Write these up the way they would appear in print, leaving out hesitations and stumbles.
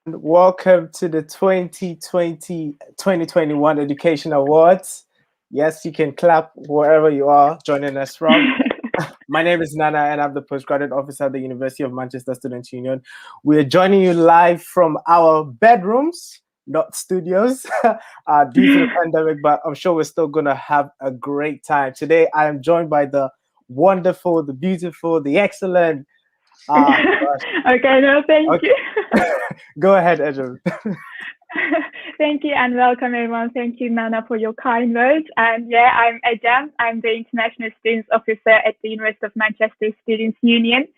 Welcome to the 2020-2021 Education Awards. Yes, you can clap wherever you are joining us from. My name is Nana, and I'm the postgraduate officer at the University of Manchester Students' Union. We are joining you live from our bedrooms, not studios, due to the pandemic, but I'm sure we're still going to have a great time. Today, I am joined by the wonderful, the beautiful, the excellent. Gosh. Okay, no, thank you. Go ahead, Edward. Thank you and welcome everyone. Thank you, Nana, for your kind words. And yeah, I'm Ejam. I'm the International Students Officer at the University of Manchester Students' Union.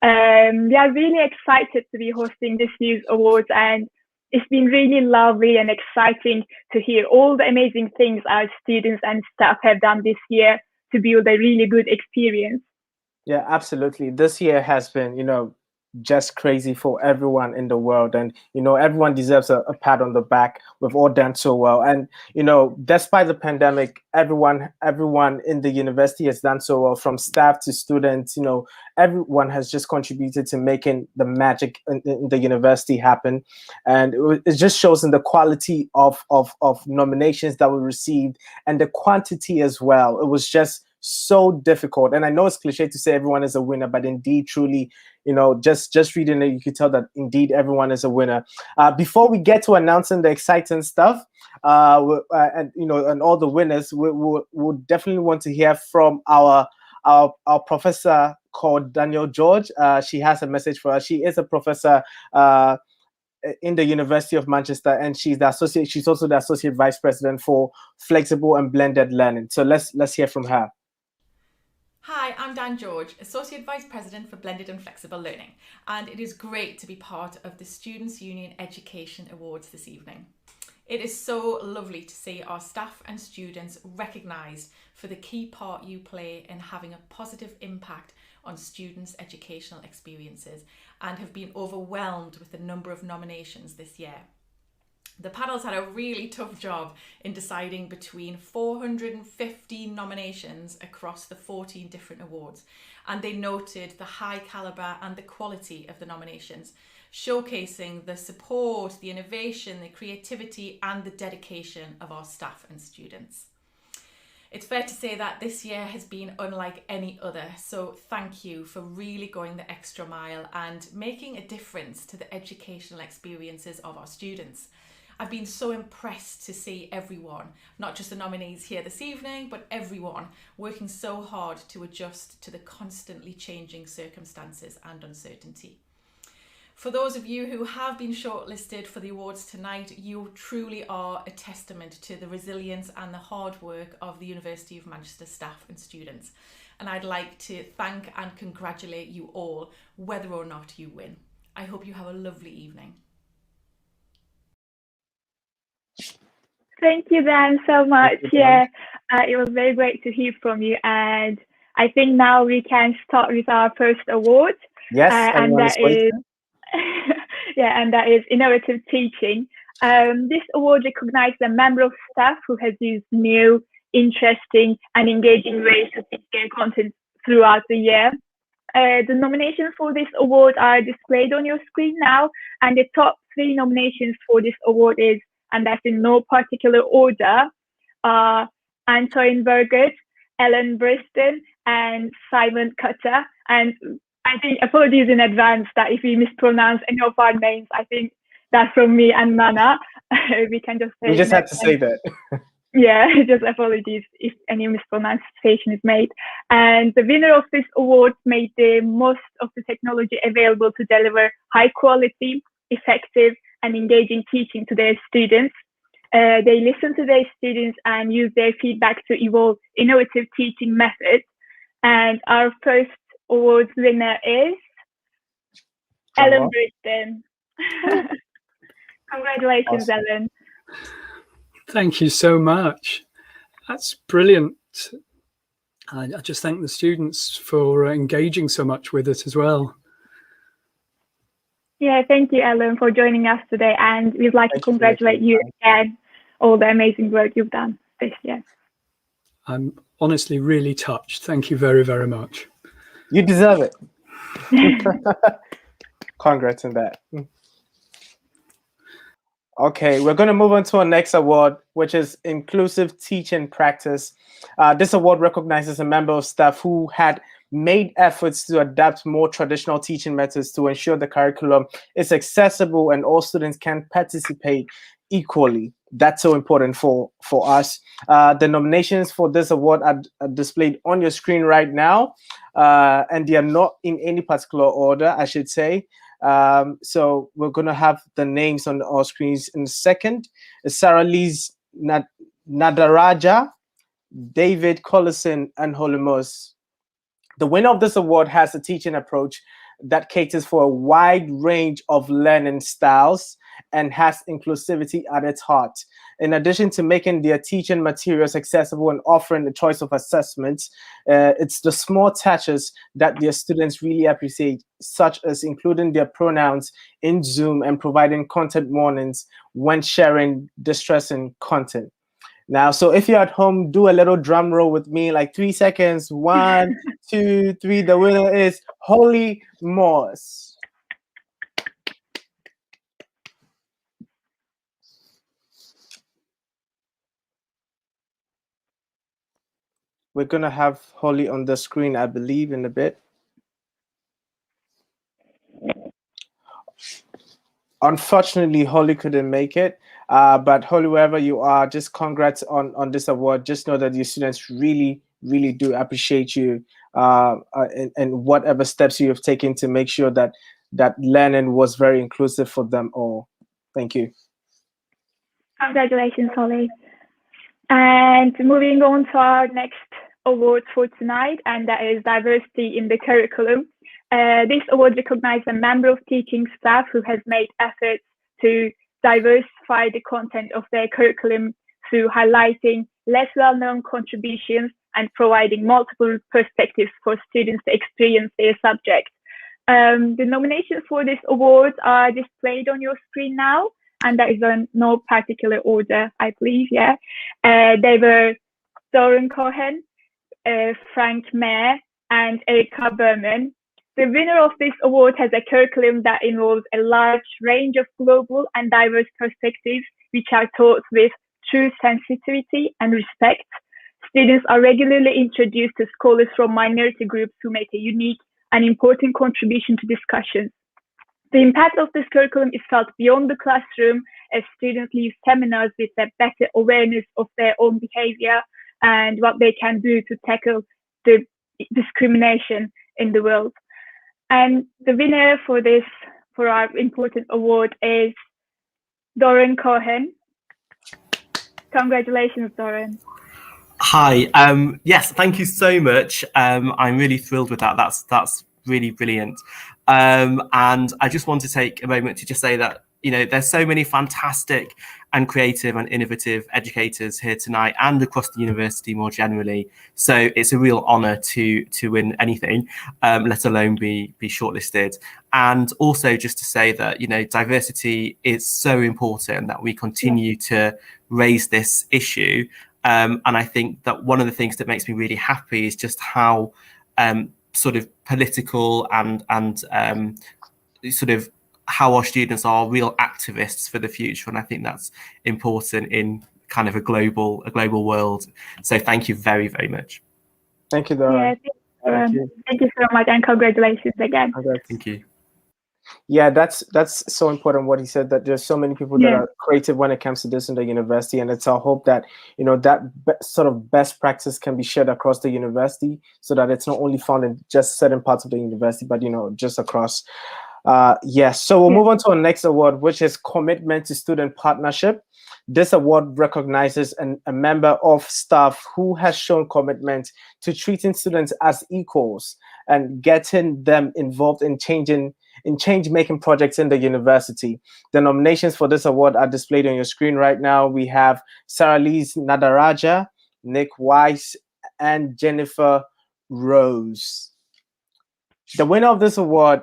We are really excited to be hosting this year's awards, and it's been really lovely and exciting to hear all the amazing things our students and staff have done this year to build a really good experience. Yeah, absolutely. This year has been, just crazy for everyone in the world. And, everyone deserves a pat on the back. We've all done so well. And, despite the pandemic, everyone in the university has done so well, from staff to students. Everyone has just contributed to making the magic in the university happen. And it just shows in the quality of nominations that we received and the quantity as well. It was just so difficult. And I know it's cliche to say everyone is a winner, but indeed, truly, just reading it, you could tell that indeed everyone is a winner. Before we get to announcing the exciting stuff, and all the winners, we'll definitely want to hear from our professor called Daniel George. She has a message for us. She is a professor in the University of Manchester, and she's also the associate vice president for flexible and blended learning. So let's hear from her. Hi, I'm Dan George, Associate Vice President for Blended and Flexible Learning, and it is great to be part of the Students' Union Education Awards this evening. It is so lovely to see our staff and students recognised for the key part you play in having a positive impact on students' educational experiences, and have been overwhelmed with the number of nominations this year. The panels had a really tough job in deciding between 415 nominations across the 14 different awards, and they noted the high calibre and the quality of the nominations, showcasing the support, the innovation, the creativity and the dedication of our staff and students. It's fair to say that this year has been unlike any other, so thank you for really going the extra mile and making a difference to the educational experiences of our students. I've been so impressed to see everyone, not just the nominees here this evening, but everyone working so hard to adjust to the constantly changing circumstances and uncertainty. For those of you who have been shortlisted for the awards tonight, you truly are a testament to the resilience and the hard work of the University of Manchester staff and students. And I'd like to thank and congratulate you all, whether or not you win. I hope you have a lovely evening. Thank you, Dan, so much. Yeah, it was very great to hear from you. And I think now we can start with our first award. Yes, and that is and that is Innovative Teaching. This award recognizes a member of staff who has used new, interesting and engaging ways to teach their content throughout the year. The nominations for this award are displayed on your screen now, and the top 3 nominations for this award is, and that's in no particular order, Antoine Bergert, Ellen Briston, and Simon Cutter. And I think, apologies in advance that if we mispronounce any of our names, I think that's from me and Nana. We can just say. We just have to say that. Yeah, just apologies if any mispronunciation is made. And the winner of this award made the most of the technology available to deliver high quality, effective and engaging teaching to their students. They listen to their students and use their feedback to evolve innovative teaching methods. And our first awards winner is Ellen Briston. Congratulations, awesome. Ellen. Thank you so much. That's brilliant. I just thank the students for engaging so much with it as well. Yeah, thank you, Ellen, for joining us today. And we'd like to congratulate you again, all the amazing work you've done this year. I'm honestly really touched. Thank you very, very much. You deserve it. Congrats on that. Okay, we're going to move on to our next award, which is Inclusive Teaching Practice. This award recognizes a member of staff who had made efforts to adapt more traditional teaching methods to ensure the curriculum is accessible and all students can participate equally. That's so important for us. The nominations for this award are displayed on your screen right now, and they are not in any particular order, I should say. So we're going to have the names on our screens in a second. Sarah Lee's Nadaraja, David Collison, and Holomos. The winner of this award has a teaching approach that caters for a wide range of learning styles and has inclusivity at its heart. In addition to making their teaching materials accessible and offering a choice of assessments, it's the small touches that their students really appreciate, such as including their pronouns in Zoom and providing content warnings when sharing distressing content. Now, so if you're at home, do a little drum roll with me, like 3 seconds. 1, 2, 3. The winner is Holly Morse. We're going to have Holly on the screen, I believe, in a bit. Unfortunately, Holly couldn't make it. But Holly, wherever you are, just congrats on this award. Just know that your students really, really do appreciate you and whatever steps you have taken to make sure that learning was very inclusive for them all. Thank you. Congratulations, Holly. And moving on to our next award for tonight, and that is Diversity in the Curriculum. This award recognizes a member of teaching staff who has made efforts to diversify the content of their curriculum through highlighting less well-known contributions and providing multiple perspectives for students to experience their subject. The nominations for this award are displayed on your screen now, and that is in no particular order, I believe, yeah. They were Doran Cohen, Frank Mayer, and Erica Berman. The winner of this award has a curriculum that involves a large range of global and diverse perspectives, which are taught with true sensitivity and respect. Students are regularly introduced to scholars from minority groups who make a unique and important contribution to discussions. The impact of this curriculum is felt beyond the classroom as students leave seminars with a better awareness of their own behavior and what they can do to tackle the discrimination in the world. And the winner for our important award is Doran Cohen. Congratulations, Doran. Hi. Yes, thank you so much. I'm really thrilled with that. That's really brilliant. And I just want to take a moment to just say that, you know, there's so many fantastic and creative and innovative educators here tonight and across the university more generally. So it's a real honour to win anything, let alone be shortlisted. And also just to say that, you know, diversity is so important that we continue to raise this issue. And I think that one of the things that makes me really happy is just how sort of political and sort of how our students are real activists for the future, and I think that's important in kind of a global world. So thank you very, very much. Thank you, Doran. Yeah, thank you so much, and congratulations again. Thank you. Yeah, that's so important what he said, that there's so many people that are creative when it comes to this in the university, and it's our hope that, you know, that sort of best practice can be shared across the university so that it's not only found in just certain parts of the university, but, you know, just across. Yes, so we'll move on to our next award, which is Commitment to Student Partnership. This award recognizes a member of staff who has shown commitment to treating students as equals and getting them involved in change-making projects in the university. The nominations for this award are displayed on your screen right now. We have Sarah Lee's Nadaraja, Nick Weiss, and Jennifer Rose. The winner of this award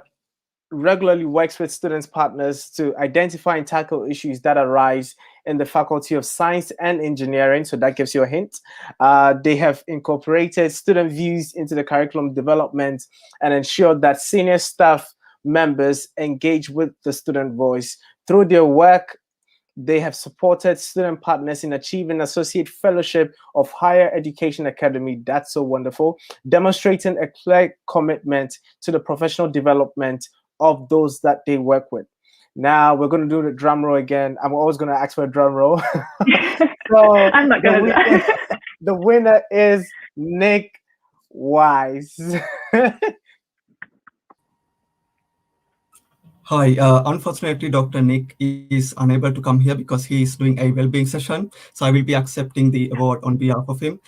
regularly works with students partners to identify and tackle issues that arise in the Faculty of Science and Engineering. So that gives you a hint. They have incorporated student views into the curriculum development and ensured that senior staff members engage with the student voice. Through their work, They have supported student partners in achieving Associate Fellowship of Higher Education Academy. That's so wonderful. Demonstrating a clear commitment to the professional development of those that they work with. Now we're going to do the drum roll again. I'm always going to ask for a drum roll. So I'm not going to. the winner is Nick Wise. Hi, unfortunately, Dr. Nick is unable to come here because he is doing a well-being session. So I will be accepting the award on behalf of him.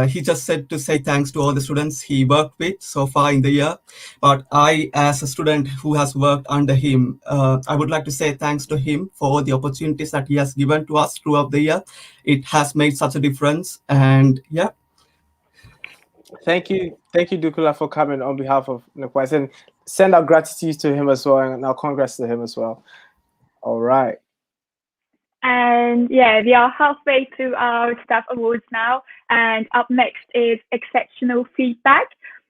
He just said to say thanks to all the students he worked with so far in the year. But I, as a student who has worked under him, I would like to say thanks to him for all the opportunities that he has given to us throughout the year. It has made such a difference. And yeah. Thank you, Dukula, for coming on behalf of Nick Wise, and send our gratitude to him as well, and our congrats to him as well. All right. And yeah, we are halfway through our staff awards now, and up next is exceptional feedback.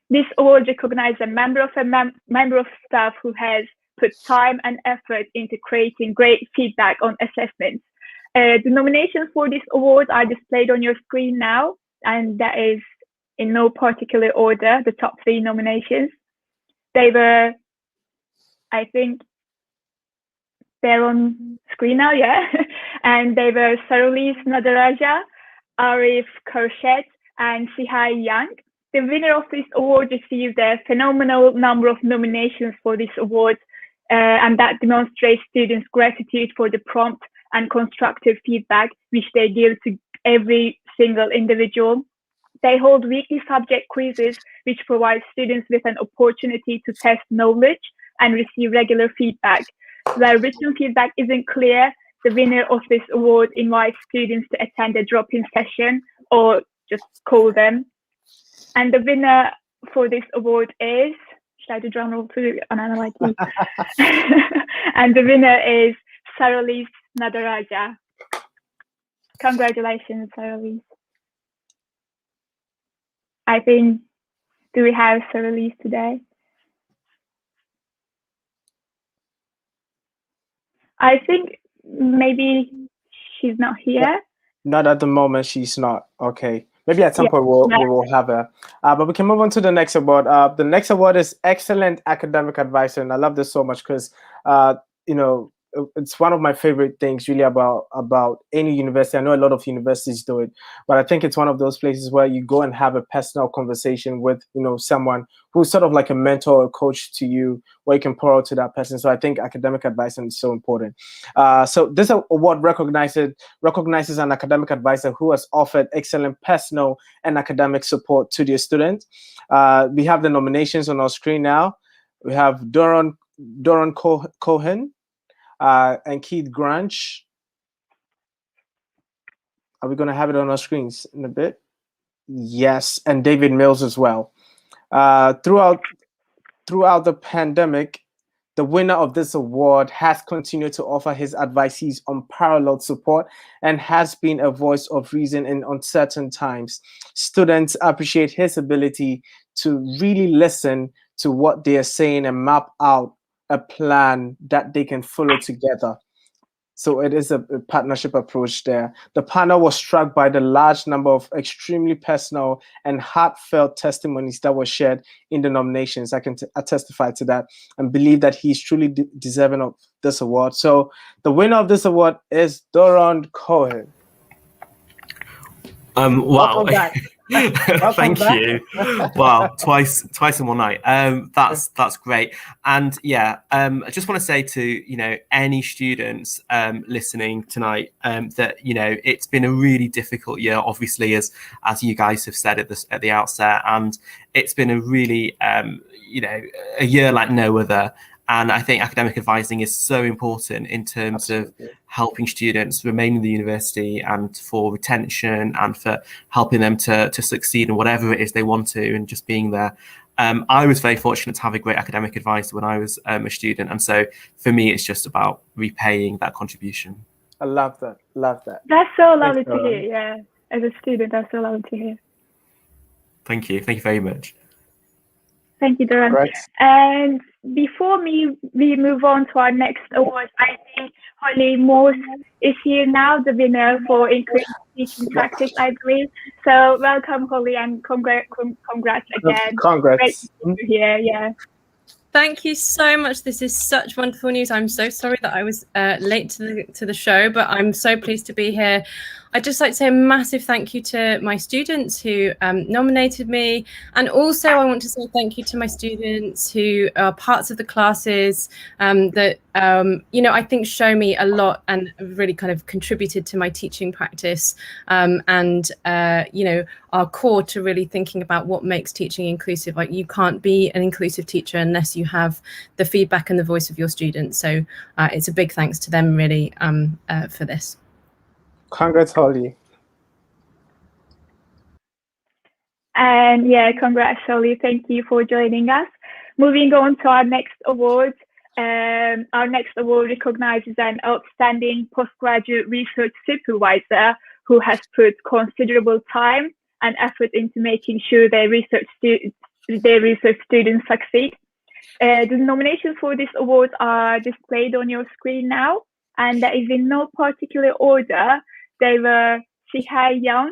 This award recognizes a member of staff who has put time and effort into creating great feedback on assessments. The nominations for this award are displayed on your screen now, and that is in no particular order, the top 3 nominations. They were, I think, they're on screen now, yeah. And they were Sarolis Nadaraja, Arif Khurshid, and Sihai Yang. The winner of this award received a phenomenal number of nominations for this award, and that demonstrates students' gratitude for the prompt and constructive feedback which they give to every single individual. They hold weekly subject quizzes, which provide students with an opportunity to test knowledge and receive regular feedback. Where written feedback isn't clear, the winner of this award invites students to attend a drop-in session or just call them. And the winner for this award is, should I do drum roll to Anan like you? And the winner is Sarolis Nadaraja. Congratulations, Sarolis. I think, do we have Sarolis today? I think maybe she's not here. Not at the moment, she's not. Okay. Maybe at some point we will have her. But we can move on to the next award. The next award is Excellent Academic Advisor. And I love this so much because, you know, it's one of my favorite things really about any university. I know a lot of universities do it, but I think it's one of those places where you go and have a personal conversation with, you know, someone who's sort of like a mentor or coach to you, where you can pour out to that person. So I think academic advice is so important. So this award recognizes an academic advisor who has offered excellent personal and academic support to their students. We have the nominations on our screen now. We have Doron Cohen, and Keith Grunch. Are we going to have it on our screens in a bit? Yes, and David Mills as well. Throughout the pandemic, the winner of this award has continued to offer his advisees unparalleled support and has been a voice of reason in uncertain times. Students appreciate his ability to really listen to what they are saying and map out a plan that they can follow together. So it is a partnership approach there. The panel was struck by the large number of extremely personal and heartfelt testimonies that were shared in the nominations. I testify to that and believe that he's truly deserving of this award. So the winner of this award is Doron Cohen. Wow. Thank back. you. Wow, twice in one night. That's great. And yeah, I just want to say to any students listening tonight that it's been a really difficult year, obviously, as you guys have said at the outset, and it's been a really a year like no other. And I think academic advising is so important in terms Absolutely. Of helping students remain in the university and for retention and for helping them to succeed in whatever it is they want to and just being there. I was very fortunate to have a great academic advisor when I was a student. And so for me, it's just about repaying that contribution. I love that. That's so lovely to hear. Yeah, as a student, that's so lovely to hear. Thank you very much. Thank you, Duran. Right. And before we move on to our next award, I think Holly Morse is here now, the winner for Inclusive Teaching Practice, I believe. So welcome, Holly, and congrats again. Congrats. Great to see you here. Yeah. Thank you so much. This is such wonderful news. I'm so sorry that I was late to the show, but I'm so pleased to be here. I'd just like to say a massive thank you to my students who nominated me. And also I want to say thank you to my students who are parts of the classes that, I think show me a lot and really kind of contributed to my teaching practice and are core to really thinking about what makes teaching inclusive. Like, you can't be an inclusive teacher unless you have the feedback and the voice of your students. So it's a big thanks to them really for this. Congrats, Holly. And yeah, congrats, Holly. Thank you for joining us. Moving on to our next award. Our next award recognizes an outstanding postgraduate research supervisor who has put considerable time and effort into making sure their research students succeed. The nominations for this award are displayed on your screen now, and that is in no particular order. They were Shihai Young,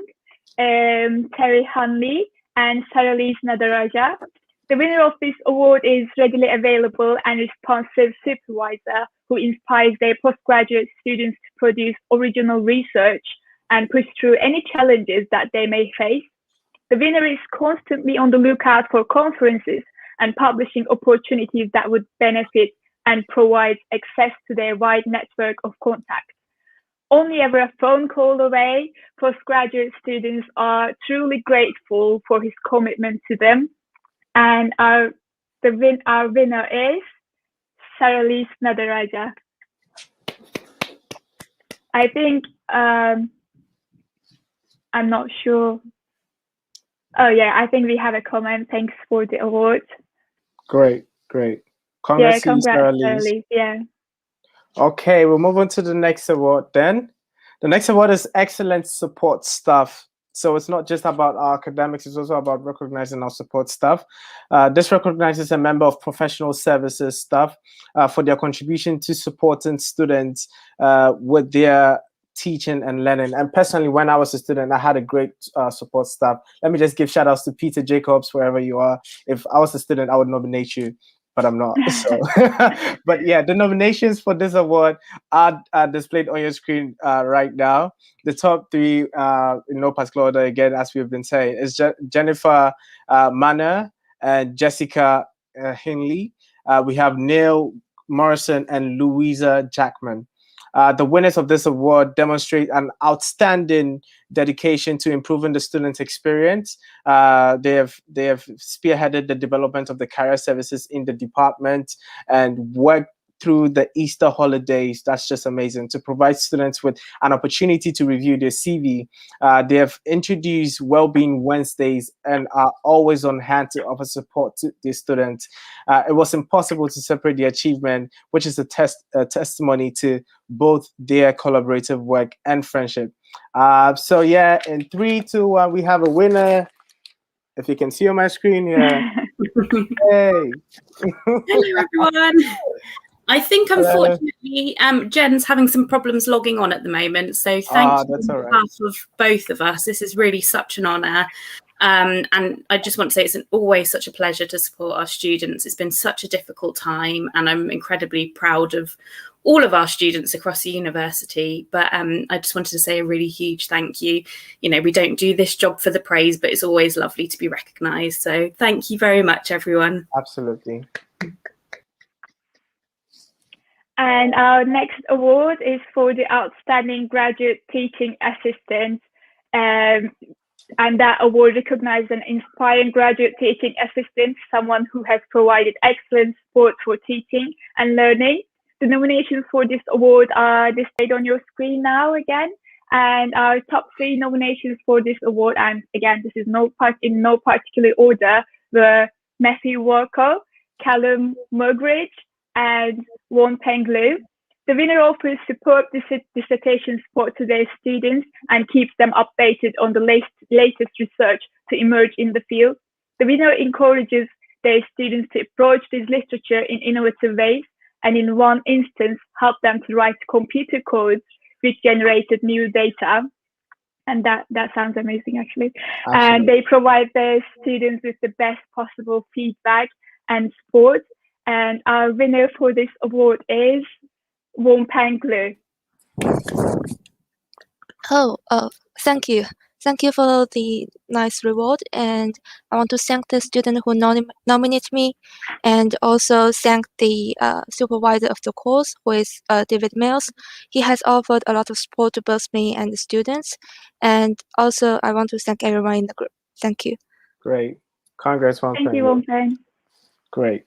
Terry Hanley, and Saralise Nadaraja. The winner of this award is readily available and responsive supervisor who inspires their postgraduate students to produce original research and push through any challenges that they may face. The winner is constantly on the lookout for conferences and publishing opportunities that would benefit and provide access to their wide network of contacts. Only ever a phone call away, postgraduate students are truly grateful for his commitment to them. And our winner is Saralise Nadaraja. I think, I'm not sure. Oh yeah, I think we have a comment. Thanks for the award. Great. Congrats, Saralise. Yeah. Okay, we'll move on to the next award then. The next award is Excellent Support Staff. So it's not just about our academics, it's also about recognizing our support staff. This recognizes a member of professional services staff for their contribution to supporting students with their teaching and learning. And personally, when I was a student, I had a great support staff. Let me just give shout outs to Peter Jacobs, wherever you are. If I was a student, I would nominate you, but I'm not. So, but yeah, the nominations for this award are displayed on your screen right now. The top three, in no particular order, again, as we've been saying, is Jennifer Manner and Jessica Hinley. We have Neil Morrison and Louisa Jackman. The winners of this award demonstrate an outstanding dedication to improving the student experience. They have spearheaded the development of the career services in the department and worked through the Easter holidays. That's just amazing, to provide students with an opportunity to review their CV. They have introduced Wellbeing Wednesdays and are always on hand to offer support to the students. It was impossible to separate the achievement, which is a testimony to both their collaborative work and friendship. So yeah, in 3, 2, 1, we have a winner. If you can see on my screen here. Hey. Hello, everyone. I think, unfortunately, Jen's having some problems logging on at the moment. So thank you on behalf of both of us. This is really such an honour. And I just want to say it's always such a pleasure to support our students. It's been such a difficult time, and I'm incredibly proud of all of our students across the university. But I just wanted to say a really huge thank you. You know, we don't do this job for the praise, but it's always lovely to be recognised. So thank you very much, everyone. Absolutely. And our next award is for the Outstanding Graduate Teaching Assistant. And that award recognizes an inspiring graduate teaching assistant, someone who has provided excellent support for teaching and learning. The nominations for this award are displayed on your screen now again. And our top 3 nominations for this award, and again, this is in no particular order, were Matthew Walker, Callum Mugridge, and Won Peng Liu. The winner offers superb dissertation support to their students and keeps them updated on the latest research to emerge in the field. The winner encourages their students to approach this literature in innovative ways, and in one instance, help them to write computer codes which generated new data. And that sounds amazing, actually. And they provide their students with the best possible feedback and support. And our winner for this award is Wompanglu. Oh, thank you. Thank you for the nice reward. And I want to thank the student who nominated me, and also thank the supervisor of the course, who is David Mills. He has offered a lot of support to both me and the students. And also, I want to thank everyone in the group. Thank you. Great. Congrats, Wompang. Thank you, Wompang. Great.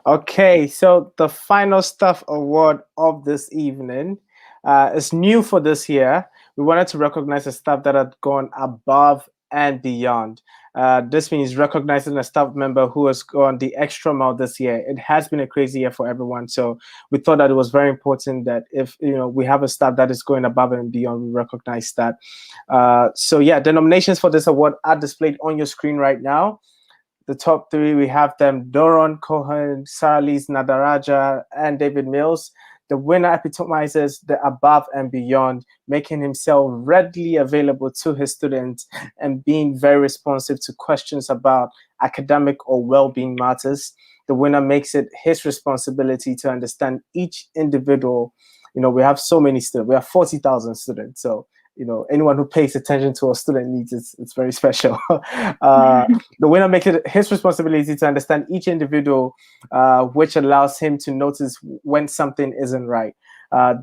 Okay, so the final Stuff Award of this evening is new for this year. We wanted to recognize the staff that had gone above and beyond. This means recognizing a staff member who has gone the extra mile this year. It has been a crazy year for everyone, so we thought that it was very important that if we have a staff that is going above and beyond, we recognize that. So yeah, the nominations for this award are displayed on your screen right now. The top three, we have them: Doron Cohen, Saralise Nadaraja, and David Mills. The winner epitomizes the above and beyond, making himself readily available to his students and being very responsive to questions about academic or well-being matters. The winner makes it his responsibility to understand each individual. We have so many students. We have 40,000 students. So, anyone who pays attention to our student needs, it's very special. The winner makes it his responsibility to understand each individual, which allows him to notice when something isn't right.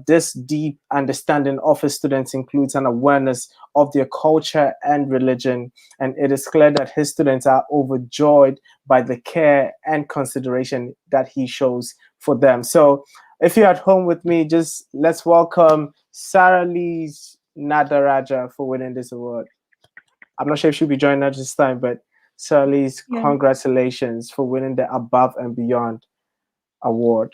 This deep understanding of his students includes an awareness of their culture and religion, and it is clear that his students are overjoyed by the care and consideration that he shows for them. So if you're at home with me, just let's welcome Saralise Nadaraja for winning this award. I'm not sure if she'll be joining us this time, but Saralise, congratulations for winning the Above and Beyond award.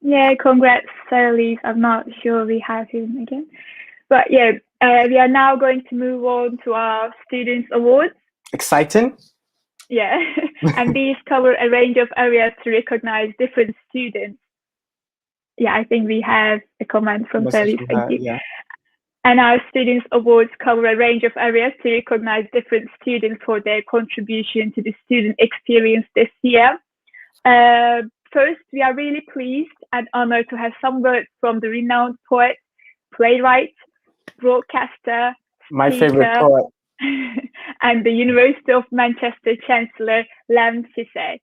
Yeah, congrats, Saralise. I'm not sure we have him again. But yeah, we are now going to move on to our Students' Awards. Exciting. Yeah, and these cover a range of areas to recognize different students. Yeah, I think we have a comment from Saralise. Thank you. Yeah. And our Students' Awards cover a range of areas to recognize different students for their contribution to the student experience this year. First, we are really pleased and honored to have some words from the renowned poet, playwright, broadcaster, my speaker, favorite poet, and the University of Manchester Chancellor, Lem Sisse.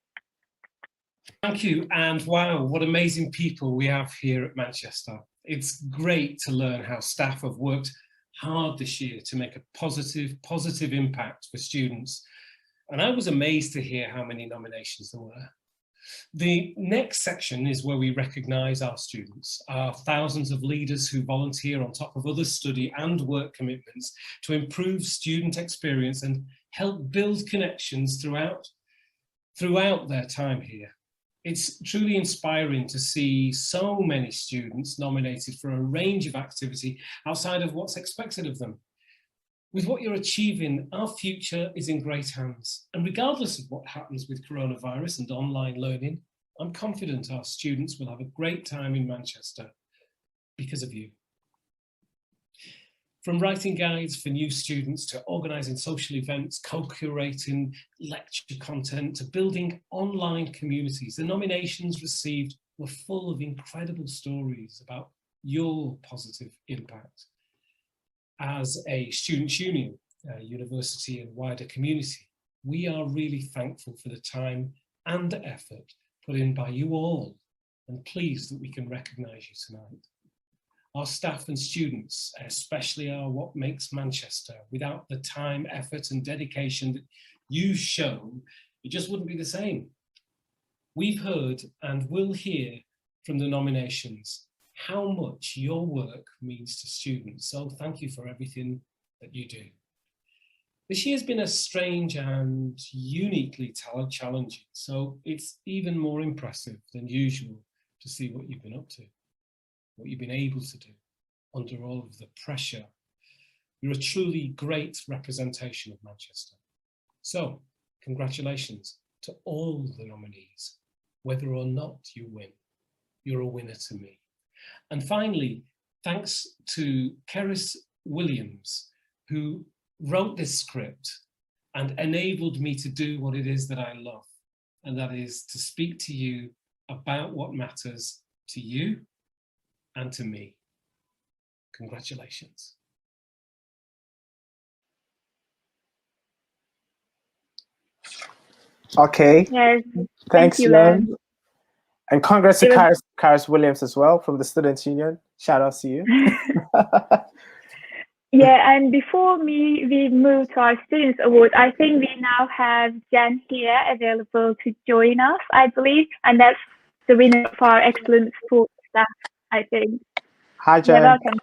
Thank you, and wow, what amazing people we have here at Manchester. It's great to learn how staff have worked hard this year to make a positive impact for students. And I was amazed to hear how many nominations there were. The next section is where we recognise our students, our thousands of leaders who volunteer on top of other study and work commitments to improve student experience and help build connections throughout their time here. It's truly inspiring to see so many students nominated for a range of activity outside of what's expected of them. With what you're achieving, our future is in great hands. And regardless of what happens with coronavirus and online learning, I'm confident our students will have a great time in Manchester because of you. From writing guides for new students to organising social events, co-curating lecture content, to building online communities, the nominations received were full of incredible stories about your positive impact. As a students' union, university and wider community, we are really thankful for the time and effort put in by you all, and pleased that we can recognise you tonight. Our staff and students especially are what makes Manchester. Without the time, effort and dedication that you show, it just wouldn't be the same. We've heard and will hear from the nominations how much your work means to students. So thank you for everything that you do. This year's been a strange and uniquely challenging, so it's even more impressive than usual to see what you've been up to, what you've been able to do under all of the pressure. You're a truly great representation of Manchester. So, congratulations to all the nominees. Whether or not you win, you're a winner to me. And finally, thanks to Keris Williams, who wrote this script and enabled me to do what it is that I love, and that is to speak to you about what matters to you and to me. Congratulations. Okay. Yes. Thanks, Thank you, Len. Len. And congrats to Karis Williams as well from the Students' Union. Shout out to you. Yeah, and before we move to our Students' Award, I think we now have Jen here available to join us, I believe, and that's the winner of our Excellent Sports Staff, I think. Hi, Jen. Yeah, welcome.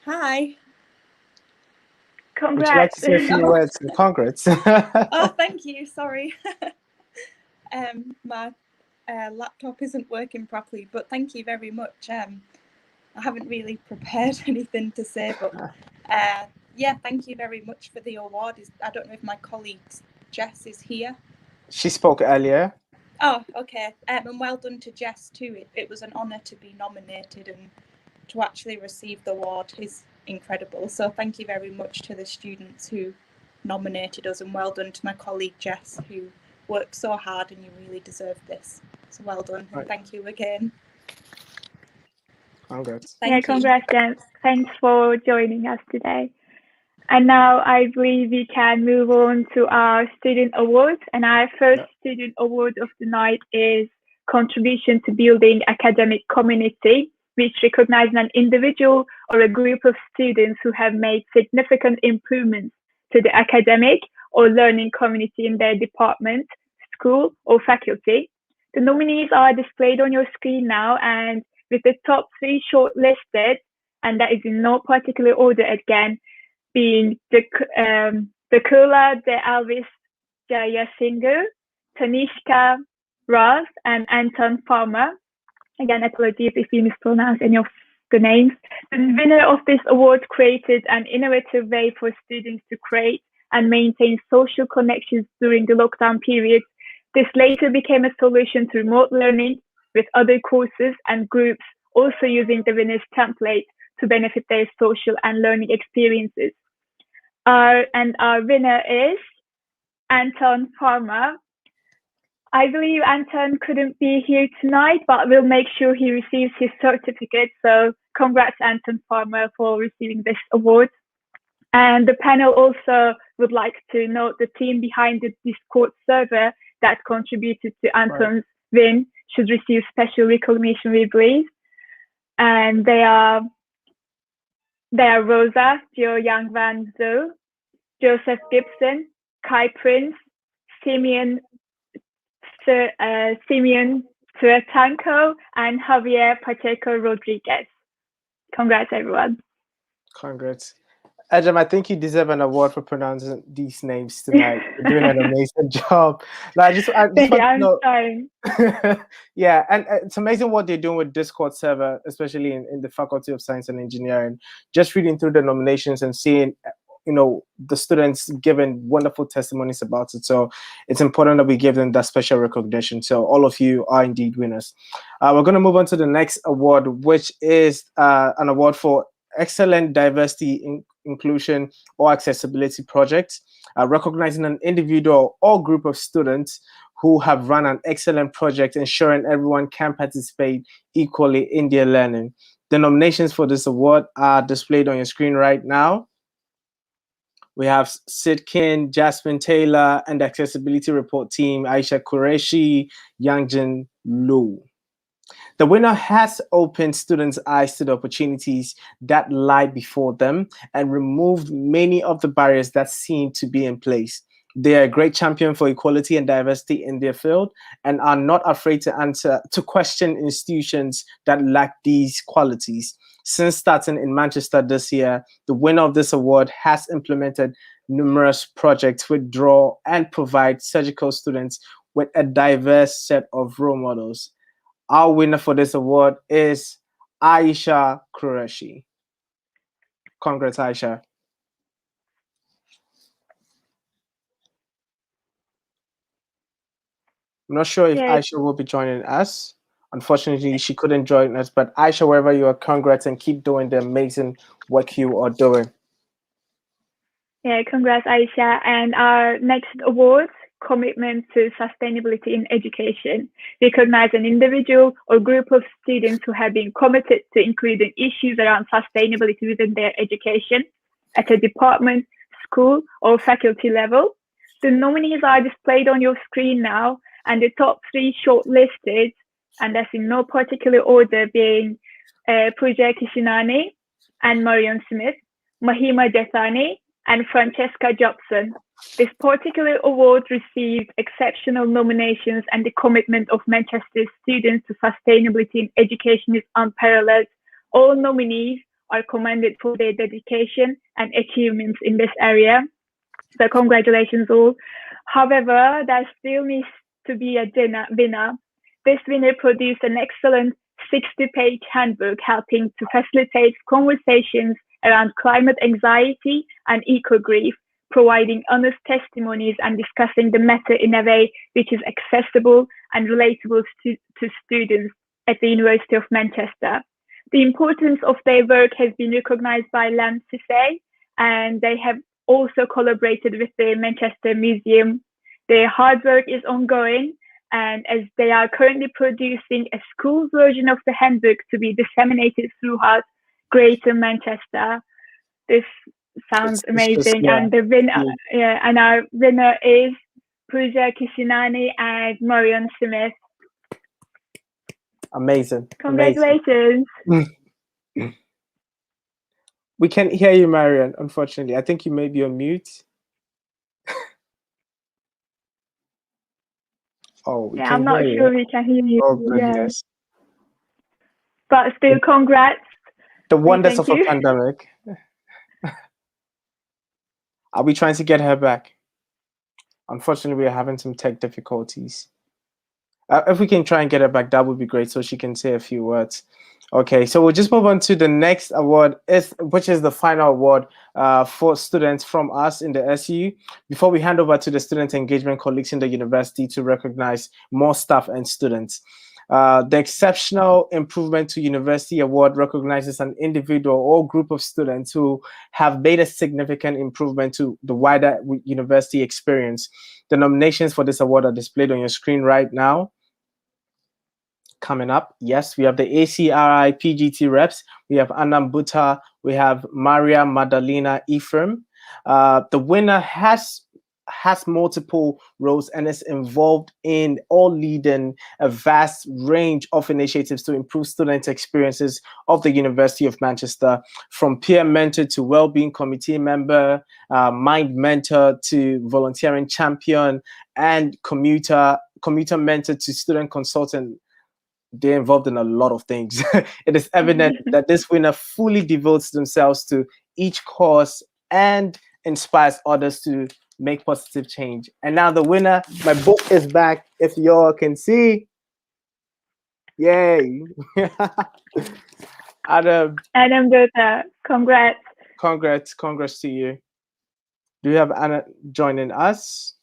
Hi. Congrats. Would you like to say a few words? Congrats. Oh, thank you. Sorry. My laptop isn't working properly, but thank you very much. I haven't really prepared anything to say, but yeah, thank you very much for the award. I don't know if my colleague Jess is here. She spoke earlier. Oh, okay. And well done to Jess too. It was an honour to be nominated, and to actually receive the award is incredible. So thank you very much to the students who nominated us, and well done to my colleague Jess, who worked so hard, and you really deserve this. So well done, and thank you again. Congrats. Congrats, Jen. Thanks for joining us today. And now I believe we can move on to our student awards. And our first student award of the night is Contribution to Building Academic Community, which recognizes an individual or a group of students who have made significant improvements to the academic or learning community in their department, school, or faculty. The nominees are displayed on your screen now, and with the top 3 shortlisted, and that is in no particular order again, being the Kula de Alvis Jayasinghe, Tanishka Raz, and Anton Farmer. Again, apologies if you mispronounce any of the names. The winner of this award created an innovative way for students to create and maintain social connections during the lockdown period. This later became a solution to remote learning, with other courses and groups also using the winner's template to benefit their social and learning experiences. And our winner is Anton Farmer. I believe Anton couldn't be here tonight, but we'll make sure he receives his certificate. So congrats, Anton Farmer, for receiving this award. And the panel also would like to note the team behind the Discord server that contributed to Anton's win should receive special recognition, we believe. And they are Rosa, Joe Yang Van Zhu, Joseph Gibson, Kai Prince, Simeon Suetanko, and Javier Pacheco Rodriguez. Congrats, everyone. Congrats. Ajam, I think you deserve an award for pronouncing these names tonight. You're doing an amazing job. I just want to know. Yeah, and it's amazing what they're doing with Discord server, especially in the Faculty of Science and Engineering. Just reading through the nominations and seeing, the students giving wonderful testimonies about it. So it's important that we give them that special recognition. So all of you are indeed winners. We're going to move on to the next award, which is an award for Excellent Diversity, Inclusion, or Accessibility Project, recognizing an individual or group of students who have run an excellent project ensuring everyone can participate equally in their learning. The nominations for this award are displayed on your screen right now. We have Sidkin, Jasmine Taylor, and the Accessibility Report team, Aisha Qureshi, Yangjin Lu. The winner has opened students' eyes to the opportunities that lie before them and removed many of the barriers that seem to be in place. They are a great champion for equality and diversity in their field and are not afraid to question institutions that lack these qualities. Since starting in Manchester this year, the winner of this award has implemented numerous projects which draw and provide surgical students with a diverse set of role models. Our winner for this award is Aisha Qureshi. Congrats, Aisha. I'm not sure if Yes. Aisha will be joining us. Unfortunately, she couldn't join us, but Aisha, wherever you are, congrats and keep doing the amazing work you are doing. Yeah, congrats, Aisha. And our next award, Commitment to Sustainability in Education, recognize an individual or group of students who have been committed to including issues around sustainability within their education at a department, school, or faculty level. The nominees are displayed on your screen now, and the top 3 shortlisted, and that's in no particular order, being Pooja Kishinani and Marion Smith, Mahima Jathani, and Francesca Jobson. This particular award received exceptional nominations, and the commitment of Manchester students to sustainability in education is unparalleled. All nominees are commended for their dedication and achievements in this area. So congratulations all. However, there still needs to be a winner. This winner produced an excellent 60-page handbook helping to facilitate conversations around climate anxiety and eco-grief, providing honest testimonies and discussing the matter in a way which is accessible and relatable to students at the University of Manchester. The importance of their work has been recognised by LAMCISE, and they have also collaborated with the Manchester Museum. Their hard work is ongoing, and as they are currently producing a school version of the handbook to be disseminated throughout Greater Manchester. This sounds amazing. And the winner, and our winner is Pooja Kishinani and Marion Smith. Amazing. Congratulations. Amazing. We can't hear you, Marion, unfortunately. I think you may be on mute. Oh, yeah, I'm not sure we can hear you. Oh, goodness. But still, congrats. The wonders of a pandemic. Are we trying to get her back? Unfortunately, we are having some tech difficulties. If we can try and get her back, that would be great, so she can say a few words. Okay, so we'll just move on to the next award, which is the final award for students from us in the SU. Before we hand over to the student engagement colleagues in the university to recognize more staff and students. The Exceptional Improvement to University Award recognizes an individual or group of students who have made a significant improvement to the wider university experience. The nominations for this award are displayed on your screen right now. Coming up, yes, we have the ACRI PGT reps. We have Anan Buta. We have Maria Madalena Ephraim. The winner has multiple roles and is involved in or leading a vast range of initiatives to improve student experiences of the University of Manchester, from peer mentor to well-being committee member, mind mentor to volunteering champion, and commuter mentor to student consultant. They're involved in a lot of things. It is evident that this winner fully devotes themselves to each cause and inspires others to make positive change. And now the winner, my book is back, if y'all can see. Yay. Adam Dota, congrats. Congrats to you. Do you have Anna joining us?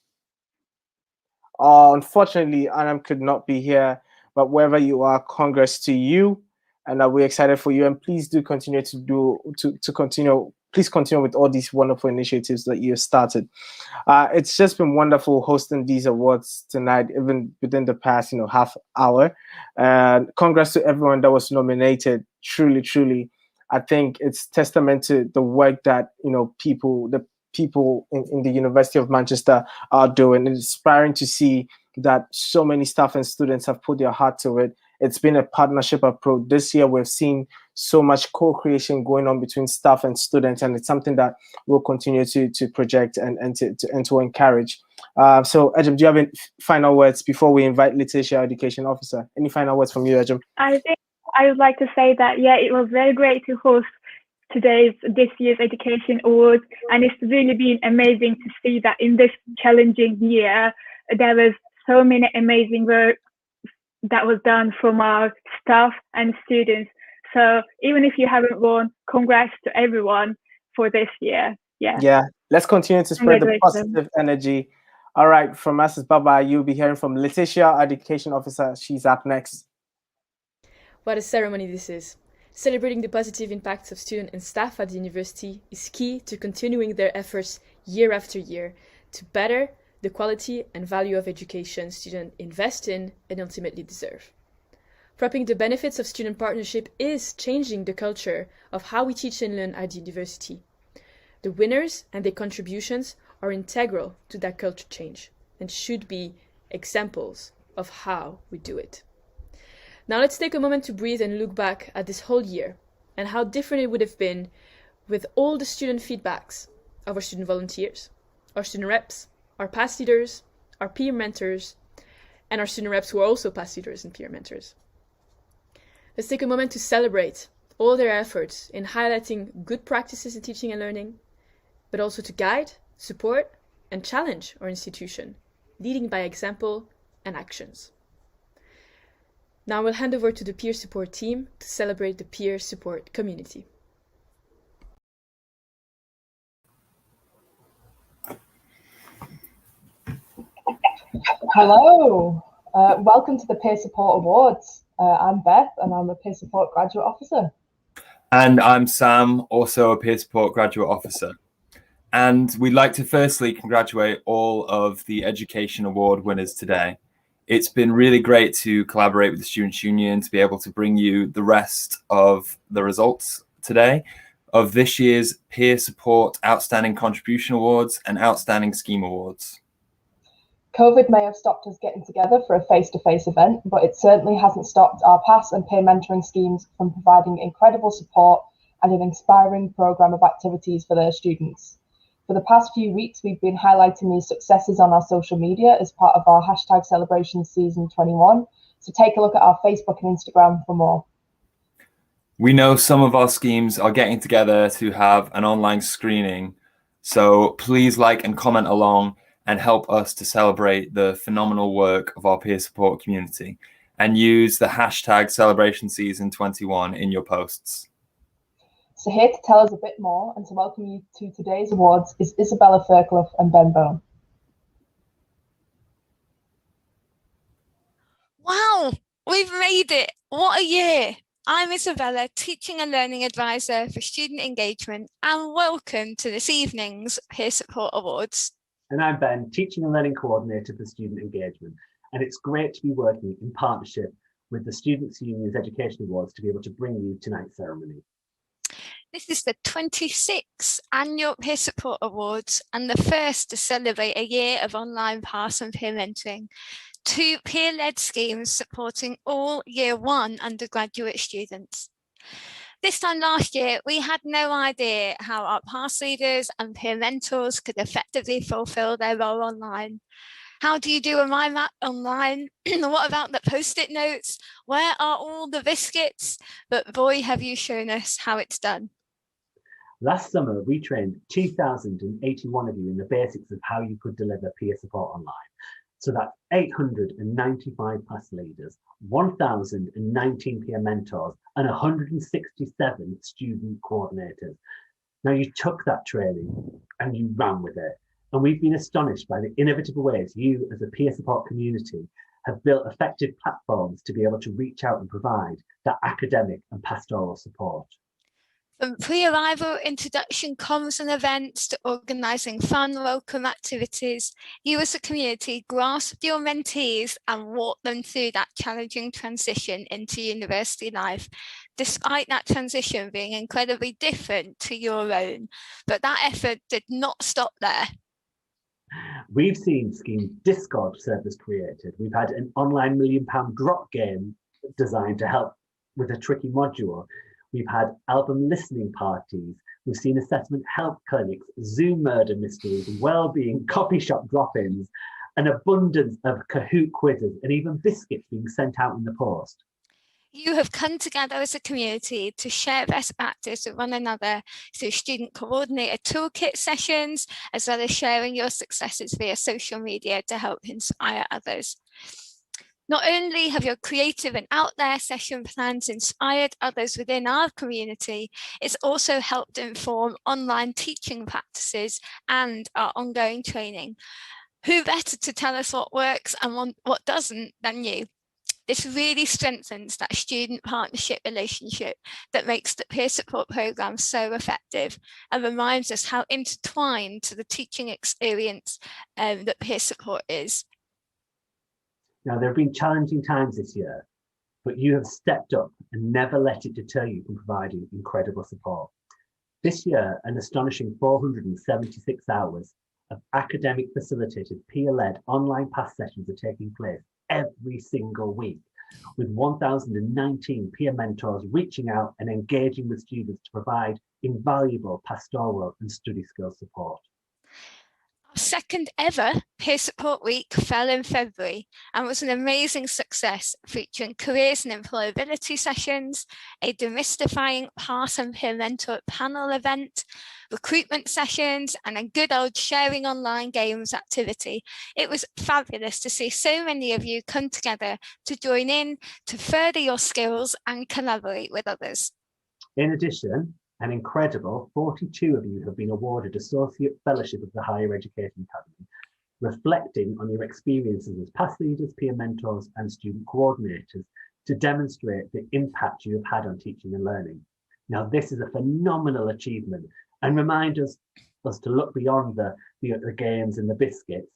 Unfortunately, Anna could not be here, but wherever you are, congrats to you, and we're excited for you. And please do continue Please continue with all these wonderful initiatives that you have started. It's just been wonderful hosting these awards tonight, even within the past, half hour. And congrats to everyone that was nominated. Truly, I think it's testament to the work that people in the University of Manchester are doing. It's inspiring to see that so many staff and students have put their heart to it. It's been a partnership approach. This year, we've seen so much co-creation going on between staff and students, and it's something that we'll continue to project and to encourage. So, Ejim, do you have any final words before we invite Letitia, Education Officer? Any final words from you, Ejim? I think I would like to say that, it was very great to host this year's Education Awards, and it's really been amazing to see that in this challenging year, there was so many amazing work that was done from our staff and students. So even if you haven't won, congrats to everyone for this year. Yeah. Let's continue to spread the positive energy All right, from us is bye-bye. You'll be hearing from Letitia, our education officer. She's up next. What a ceremony this is. Celebrating the positive impacts of students and staff at the university is key to continuing their efforts year after year to better the quality and value of education students invest in and ultimately deserve. Propping the benefits of student partnership is changing the culture of how we teach and learn at the university. The winners and their contributions are integral to that culture change and should be examples of how we do it. Now let's take a moment to breathe and look back at this whole year and how different it would have been with all the student feedbacks of our student volunteers, our student reps, our past leaders, our peer mentors, and our student reps who are also past leaders and peer mentors. Let's take a moment to celebrate all their efforts in highlighting good practices in teaching and learning, but also to guide, support, and challenge our institution, leading by example and actions. Now we'll hand over to the peer support team to celebrate the peer support community. Hello, welcome to the Peer Support Awards. I'm Beth and I'm a Peer Support Graduate Officer. And I'm Sam, also a Peer Support Graduate Officer. And we'd like to firstly congratulate all of the Education Award winners today. It's been really great to collaborate with the Students' Union to be able to bring you the rest of the results today of this year's Peer Support Outstanding Contribution Awards and Outstanding Scheme Awards. COVID may have stopped us getting together for a face-to-face event, but it certainly hasn't stopped our PASS and peer mentoring schemes from providing incredible support and an inspiring programme of activities for their students. For the past few weeks, we've been highlighting these successes on our social media as part of our hashtag celebrations season 21. So take a look at our Facebook and Instagram for more. We know some of our schemes are getting together to have an online screening, so please like and comment along and help us to celebrate the phenomenal work of our peer support community and use the hashtag celebration season 21 in your posts. So here to tell us a bit more and to welcome you to today's awards is Isabella Fairclough and Ben Bone. Wow, we've made it. What a year. I'm Isabella, Teaching and Learning Advisor for Student Engagement, and welcome to this evening's Peer Support Awards. And I'm Ben, Teaching and Learning Coordinator for Student Engagement. And it's great to be working in partnership with the Students' Union's Education Awards to be able to bring you tonight's ceremony. This is the 26th Annual Peer Support Awards and the first to celebrate a year of online PASS and peer mentoring. 2 peer-led schemes supporting all Year 1 undergraduate students. This time last year, we had no idea how our PASS leaders and peer mentors could effectively fulfill their role online. How do you do a mind map online? What about the post-it notes? Where are all the biscuits? But boy, have you shown us how it's done. Last summer, we trained 2,081 of you in the basics of how you could deliver peer support online. So that's 895 PASS leaders, 1,019 peer mentors, and 167 student coordinators. Now you took that training and you ran with it. And we've been astonished by the innovative ways you as a peer support community have built effective platforms to be able to reach out and provide that academic and pastoral support. From pre-arrival introduction comms and events to organising fun, welcome activities, you as a community grasped your mentees and walked them through that challenging transition into university life, despite that transition being incredibly different to your own. But that effort did not stop there. We've seen scheme Discord servers created. We've had an online £1 million drop game designed to help with a tricky module. We've had album listening parties. We've seen assessment help clinics, Zoom murder mysteries, well-being coffee shop drop-ins, an abundance of Kahoot quizzes, and even biscuits being sent out in the post. You have come together as a community to share best practice with one another through student coordinator toolkit sessions, as well as sharing your successes via social media to help inspire others. Not only have your creative and out there session plans inspired others within our community, it's also helped inform online teaching practices and our ongoing training. Who better to tell us what works and what doesn't than you? This really strengthens that student partnership relationship that makes the peer support programme so effective and reminds us how intertwined to the teaching experience that peer support is. Now, there have been challenging times this year, but you have stepped up and never let it deter you from providing incredible support. This year, an astonishing 476 hours of academic facilitated peer-led online PASS sessions are taking place every single week, with 1,019 peer mentors reaching out and engaging with students to provide invaluable pastoral and study skills support. Our second ever Peer Support Week fell in February and was an amazing success, featuring careers and employability sessions, a demystifying PASS and peer mentor panel event, recruitment sessions, and a good old sharing online games activity. It was fabulous to see so many of you come together to join in, to further your skills and collaborate with others. In addition, an incredible 42 of you have been awarded Associate Fellowship of the Higher Education Academy, reflecting on your experiences as PASS leaders, peer mentors, and student coordinators to demonstrate the impact you have had on teaching and learning. Now, this is a phenomenal achievement and reminds us to look beyond the games and the biscuits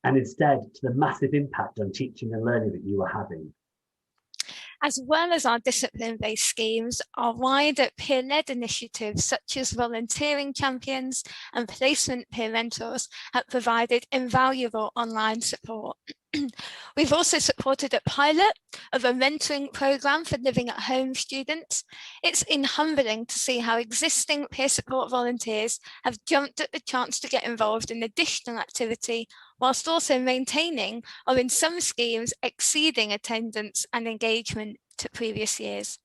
and instead to the massive impact on teaching and learning that you are having. As well as our discipline-based schemes, our wider peer-led initiatives such as volunteering champions and placement peer mentors have provided invaluable online support. We've also supported a pilot of a mentoring programme for living at home students. It's been humbling to see how existing peer support volunteers have jumped at the chance to get involved in additional activity, whilst also maintaining, or in some schemes, exceeding attendance and engagement to previous years.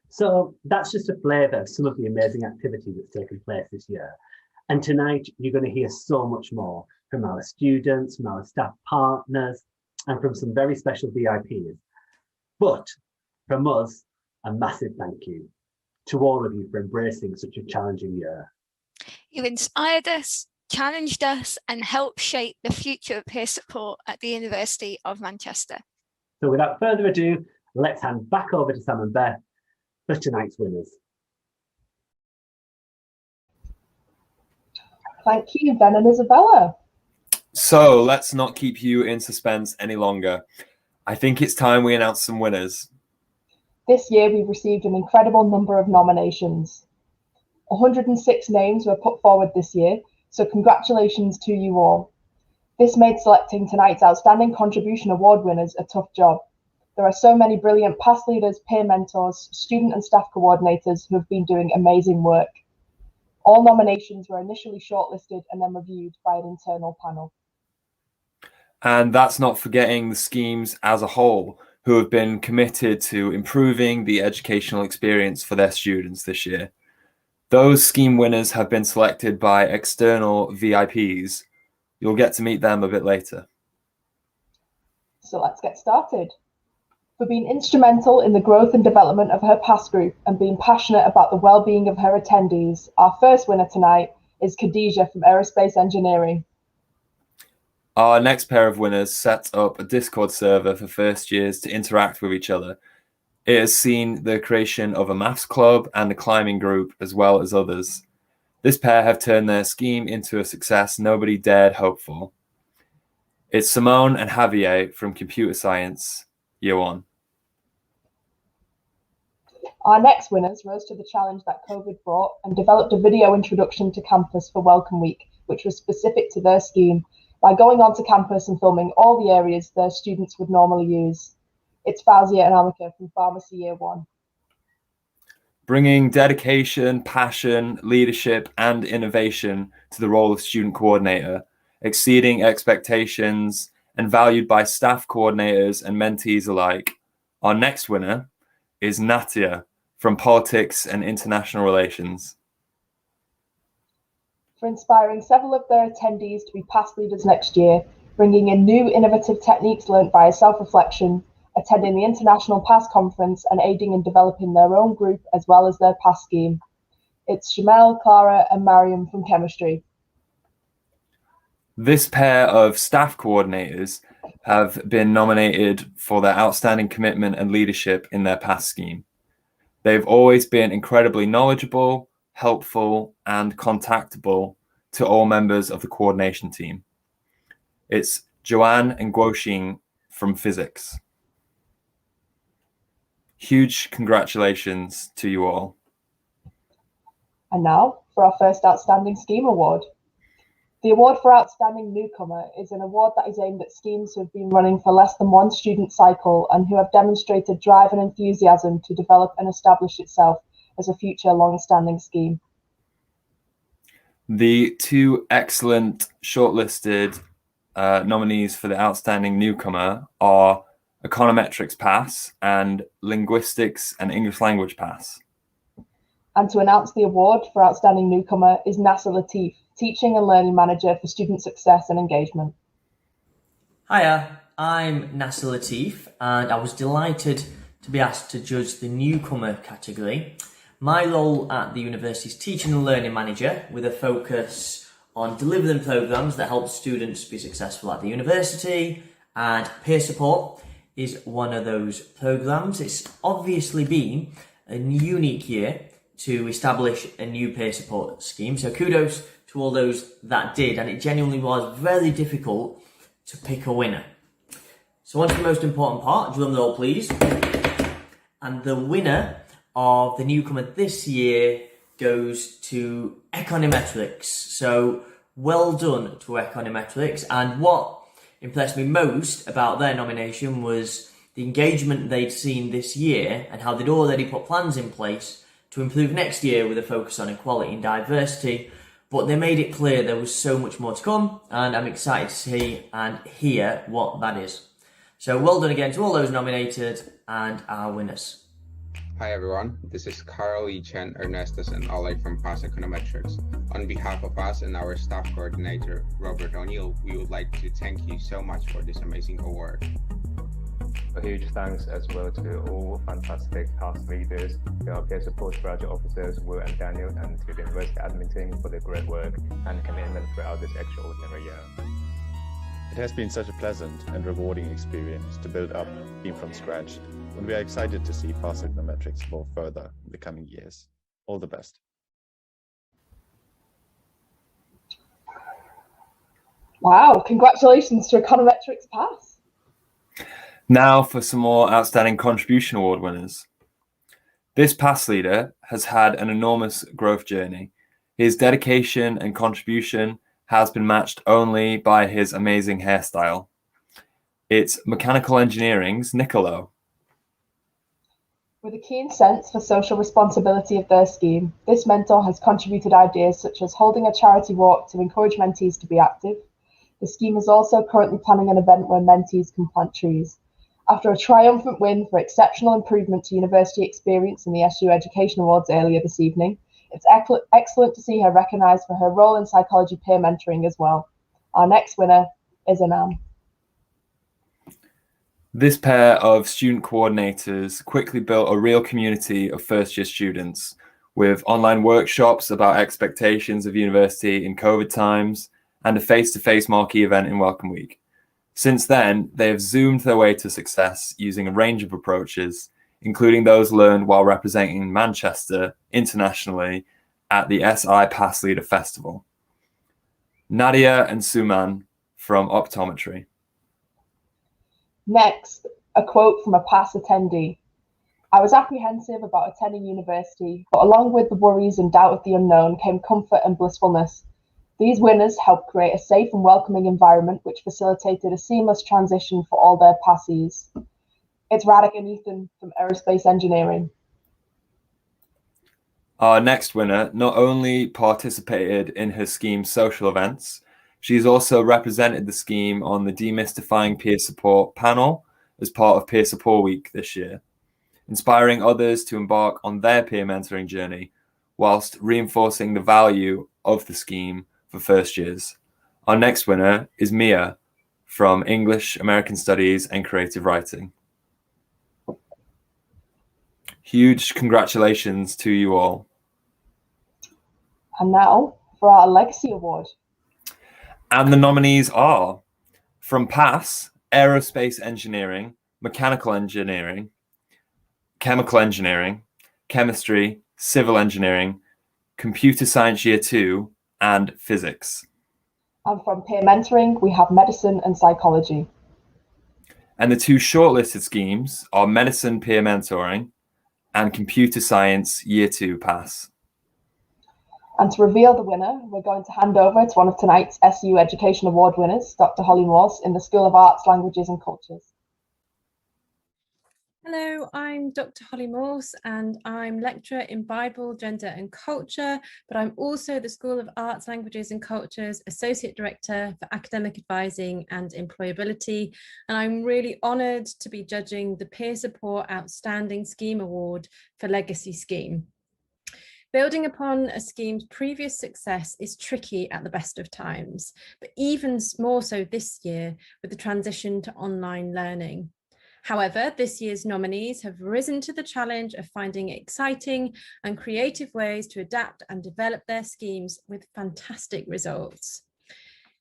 So that's just a flavour of some of the amazing activity that's taken place this year. And tonight, you're going to hear so much more from our students, from our staff partners, and from some very special VIPs. But from us, a massive thank you to all of you for embracing such a challenging year. You inspired us, challenged us, and helped shape the future of peer support at the University of Manchester. So without further ado, let's hand back over to Sam and Beth for tonight's winners. Thank you, Ben and Isabella. So let's not keep you in suspense any longer. I think it's time we announce some winners. This year we've received an incredible number of nominations. 106 names were put forward this year, so congratulations to you all. This made selecting tonight's Outstanding Contribution Award winners a tough job. There are so many brilliant PASS leaders, peer mentors, student and staff coordinators who have been doing amazing work. All nominations were initially shortlisted and then reviewed by an internal panel. And that's not forgetting the schemes as a whole, who have been committed to improving the educational experience for their students this year. Those scheme winners have been selected by external VIPs. You'll get to meet them a bit later. So let's get started. For being instrumental in the growth and development of her PASS group and being passionate about the well-being of her attendees, our first winner tonight is Khadija from Aerospace Engineering. Our next pair of winners set up a Discord server for first years to interact with each other. It has seen the creation of a maths club and a climbing group, as well as others. This pair have turned their scheme into a success nobody dared hope for. It's Simone and Javier from Computer Science, Year 1. Our next winners rose to the challenge that COVID brought and developed a video introduction to campus for Welcome Week, which was specific to their scheme, by going onto campus and filming all the areas their students would normally use. It's Fazia and Amika from Pharmacy Year 1. Bringing dedication, passion, leadership, and innovation to the role of student coordinator, exceeding expectations, and valued by staff coordinators and mentees alike. Our next winner is Natia from Politics and International Relations. For inspiring several of their attendees to be PASS leaders next year, bringing in new innovative techniques learnt via self-reflection, attending the International PASS Conference and aiding in developing their own group as well as their PASS scheme. It's Shamel, Clara and Mariam from Chemistry. This pair of staff coordinators have been nominated for their outstanding commitment and leadership in their past scheme. They've always been incredibly knowledgeable, helpful, and contactable to all members of the coordination team. It's Joanne and Guoxing from physics. Huge congratulations to you all. And now for our first Outstanding Scheme Award. The award for Outstanding Newcomer is an award that is aimed at schemes who have been running for less than one student cycle and who have demonstrated drive and enthusiasm to develop and establish itself as a future long-standing scheme. The two excellent shortlisted nominees for the Outstanding Newcomer are Econometrics Pass and Linguistics and English Language Pass. And to announce the award for Outstanding Newcomer is Nasser Latif, Teaching and Learning Manager for Student Success and Engagement. Hiya, I'm Nasser Latif, and I was delighted to be asked to judge the Newcomer category. My role at the university is Teaching and Learning Manager, with a focus on delivering programs that help students be successful at the university, and peer support is one of those programs. It's obviously been a unique year to establish a new peer support scheme, so kudos to all those that did, and it genuinely was very difficult to pick a winner. So on to the most important part, drum roll please. And the winner of the Newcomer this year goes to Econometrics. So well done to Econometrics, and what impressed me most about their nomination was the engagement they'd seen this year and how they'd already put plans in place to improve next year with a focus on equality and diversity, but they made it clear there was so much more to come, and I'm excited to see and hear what that is. So well done again to all those nominated and our winners. Hi everyone, this is Carl E. Chen Ernestus and Ollie from PAS Econometrics. On behalf of us and our staff coordinator, Robert O'Neill, we would like to thank you so much for this amazing award. A huge thanks as well to all fantastic task leaders, to our peer support graduate officers, Will and Daniel, and to the university admin team for their great work and commitment throughout this extraordinary year. It has been such a pleasant and rewarding experience to build up a team from scratch, and we are excited to see PAS Econometrics evolve further in the coming years. All the best. Wow, congratulations to Econometrics Pass. Now for some more Outstanding Contribution Award winners. This PAS leader has had an enormous growth journey. His dedication and contribution has been matched only by his amazing hairstyle. It's Mechanical Engineering's Nicolo. With a keen sense for social responsibility of their scheme, this mentor has contributed ideas such as holding a charity walk to encourage mentees to be active. The scheme is also currently planning an event where mentees can plant trees. After a triumphant win for exceptional improvement to university experience in the SU Education Awards earlier this evening, it's excellent to see her recognised for her role in psychology peer mentoring as well. Our next winner is Anan. This pair of student coordinators quickly built a real community of first-year students with online workshops about expectations of university in COVID times and a face-to-face marquee event in Welcome Week. Since then, they have zoomed their way to success using a range of approaches, including those learned while representing Manchester internationally at the SI Pass Leader Festival. Nadia and Suman from Optometry. Next, a quote from a PAS attendee. I was apprehensive about attending university, but along with the worries and doubt of the unknown came comfort and blissfulness. These winners helped create a safe and welcoming environment which facilitated a seamless transition for all their passees. It's Radek and Ethan from Aerospace Engineering. Our next winner not only participated in her scheme's social events, she's also represented the scheme on the Demystifying Peer Support panel as part of Peer Support Week this year, inspiring others to embark on their peer mentoring journey whilst reinforcing the value of the scheme for first years. Our next winner is Mia from English, American Studies and Creative Writing. Huge congratulations to you all. And now for our Legacy Award. And the nominees are from PASS, Aerospace Engineering, Mechanical Engineering, Chemical Engineering, Chemistry, Civil Engineering, Computer Science Year 2, and Physics. And from peer mentoring, we have medicine and psychology. And the two shortlisted schemes are Medicine Peer Mentoring and Computer Science Year 2 PASS. And to reveal the winner, we're going to hand over to one of tonight's SU Education Award winners, Dr. Holly Morse, in the School of Arts, Languages and Cultures. Hello, I'm Dr. Holly Morse and I'm lecturer in Bible, Gender and Culture, but I'm also the School of Arts, Languages and Cultures Associate Director for Academic Advising and Employability. And I'm really honoured to be judging the Peer Support Outstanding Scheme Award for Legacy Scheme. Building upon a scheme's previous success is tricky at the best of times, but even more so this year with the transition to online learning. However, this year's nominees have risen to the challenge of finding exciting and creative ways to adapt and develop their schemes with fantastic results.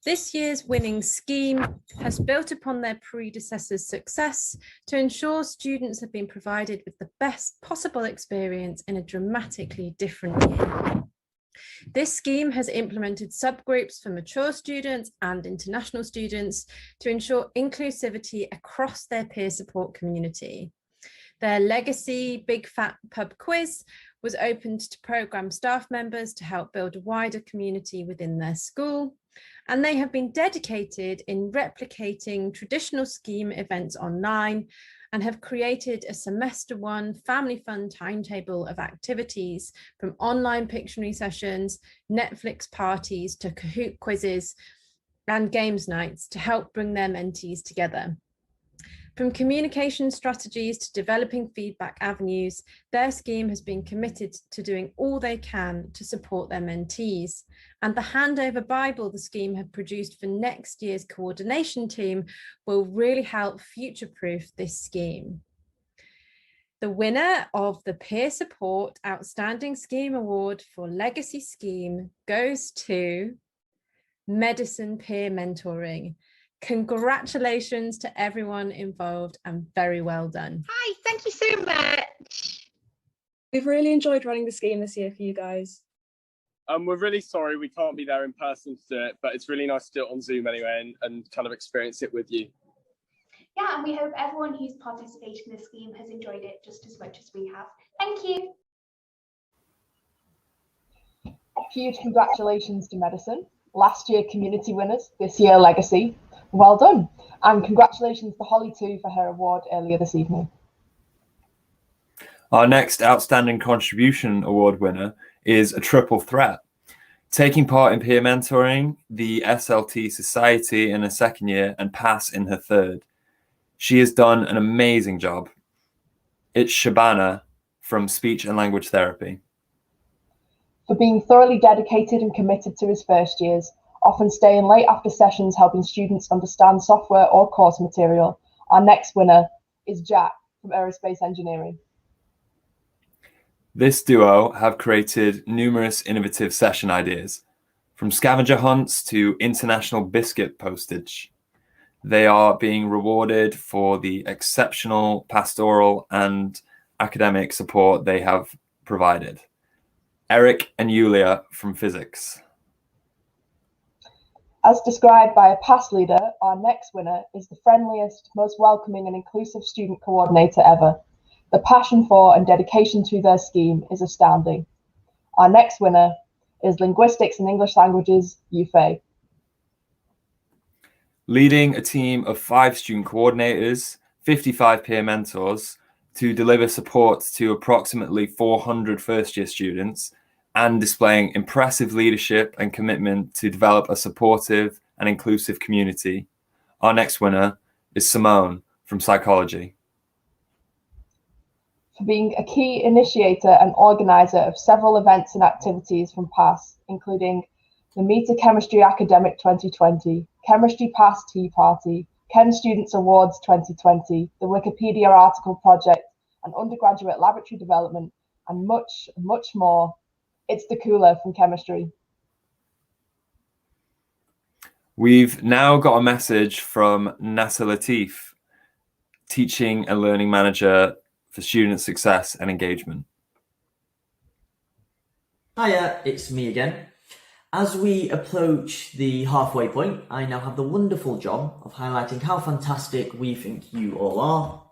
This year's winning scheme has built upon their predecessor's success to ensure students have been provided with the best possible experience in a dramatically different year. This scheme has implemented subgroups for mature students and international students to ensure inclusivity across their peer support community. Their legacy Big Fat Pub Quiz was opened to programme staff members to help build a wider community within their school, and they have been dedicated in replicating traditional scheme events online and have created a semester one family fun timetable of activities from online Pictionary sessions, Netflix parties to Kahoot quizzes and games nights to help bring their mentees together. From communication strategies to developing feedback avenues, their scheme has been committed to doing all they can to support their mentees. And the Handover Bible the scheme have produced for next year's coordination team will really help future-proof this scheme. The winner of the Peer Support Outstanding Scheme Award for Legacy Scheme goes to Medicine Peer Mentoring. Congratulations to everyone involved and very well done. Hi, thank you so much. We've really enjoyed running the scheme this year for you guys. We're really sorry we can't be there in person to do it, but it's really nice to do it on Zoom anyway and kind of experience it with you. Yeah, and we hope everyone who's participated in the scheme has enjoyed it just as much as we have. Thank you. Huge congratulations to Medicine. Last year community winners, this year legacy. Well done. And congratulations to Holly too for her award earlier this evening. Our next Outstanding Contribution Award winner is a triple threat. Taking part in peer mentoring, the SLT Society in her second year and PASS in her third. She has done an amazing job. It's Shabana from Speech and Language Therapy. For being thoroughly dedicated and committed to his first years, often staying late after sessions helping students understand software or course material. Our next winner is Jack from Aerospace Engineering. This duo have created numerous innovative session ideas, from scavenger hunts to international biscuit postage. They are being rewarded for the exceptional pastoral and academic support they have provided. Eric and Yulia from Physics. As described by a past leader, our next winner is the friendliest, most welcoming and inclusive student coordinator ever. The passion for and dedication to their scheme is astounding. Our next winner is Linguistics and English Languages, Yufei. Leading a team of 5 student coordinators, 55 peer mentors to deliver support to approximately 400 first-year students, and displaying impressive leadership and commitment to develop a supportive and inclusive community. Our next winner is Simone from Psychology. For being a key initiator and organizer of several events and activities from PASS, including the Meter Chemistry Academic 2020, Chemistry PASS Tea Party, Chem Students Awards 2020, the Wikipedia article project, and undergraduate laboratory development, and much, much more. It's the cooler from chemistry. We've now got a message from Nasser Latif, Teaching and Learning Manager for Student Success and Engagement. Hiya, it's me again. As we approach the halfway point, I now have the wonderful job of highlighting how fantastic we think you all are.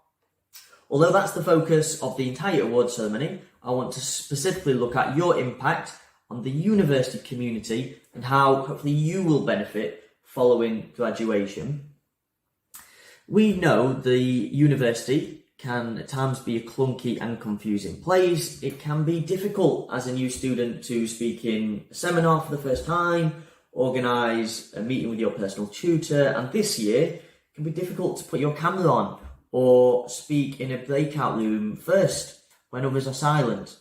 Although that's the focus of the entire award ceremony, I want to specifically look at your impact on the university community and how hopefully you will benefit following graduation. We know the university can at times be a clunky and confusing place. It can be difficult as a new student to speak in a seminar for the first time, organise a meeting with your personal tutor, and this year it can be difficult to put your camera on or speak in a breakout room first when others are silent.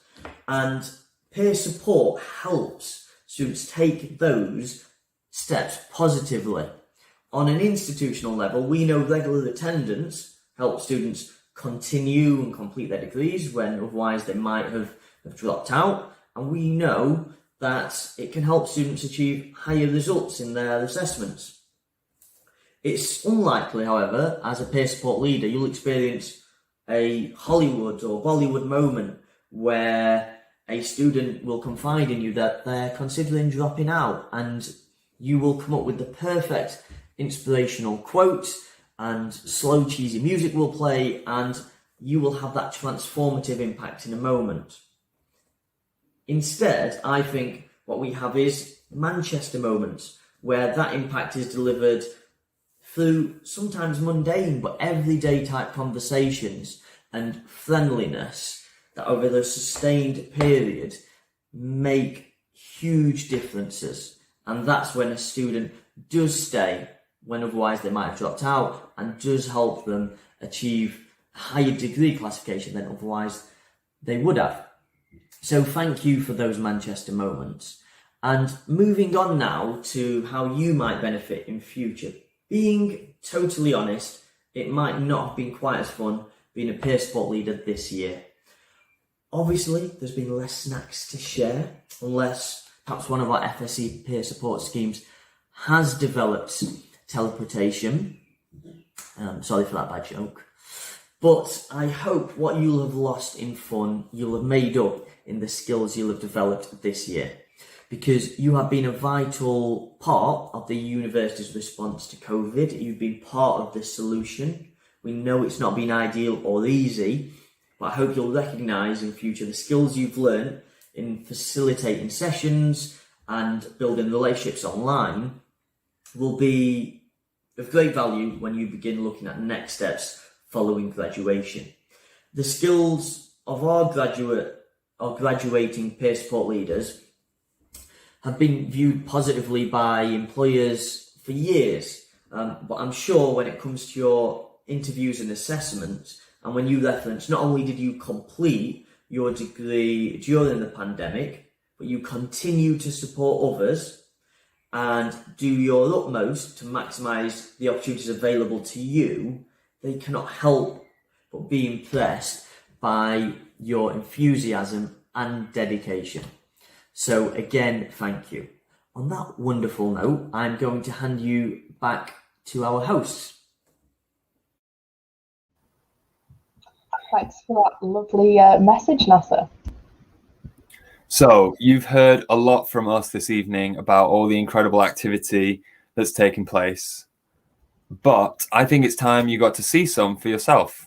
And peer support helps students take those steps positively. On an institutional level, we know regular attendance helps students continue and complete their degrees when otherwise they might have dropped out. And we know that it can help students achieve higher results in their assessments. It's unlikely, however, as a peer support leader, you'll experience a Hollywood or Bollywood moment where a student will confide in you that they're considering dropping out, and you will come up with the perfect inspirational quote, and slow cheesy music will play, and you will have that transformative impact in a moment. Instead, I think what we have is Manchester moments, where that impact is delivered through sometimes mundane but everyday type conversations and friendliness that over the sustained period make huge differences. And that's when a student does stay when otherwise they might have dropped out, and does help them achieve a higher degree classification than otherwise they would have. So thank you for those Manchester moments. And moving on now to how you might benefit in future. Being totally honest, it might not have been quite as fun being a peer support leader this year. Obviously, there's been less snacks to share, unless perhaps one of our FSE peer support schemes has developed teleportation. Sorry for that bad joke. But I hope what you'll have lost in fun, you'll have made up in the skills you'll have developed this year. Because you have been a vital part of the university's response to COVID. You've been part of the solution. We know it's not been ideal or easy, but I hope you'll recognise in future the skills you've learned in facilitating sessions and building relationships online will be of great value when you begin looking at next steps following graduation. The skills of our graduating peer support leaders have been viewed positively by employers for years, but I'm sure when it comes to your interviews and assessments, and when you reference not only did you complete your degree during the pandemic, but you continue to support others and do your utmost to maximise the opportunities available to you, they cannot help but be impressed by your enthusiasm and dedication. So again, thank you. On that wonderful note, I'm going to hand you back to our hosts. Thanks for that lovely message, Nasser. So you've heard a lot from us this evening about all the incredible activity that's taken place, but I think it's time you got to see some for yourself.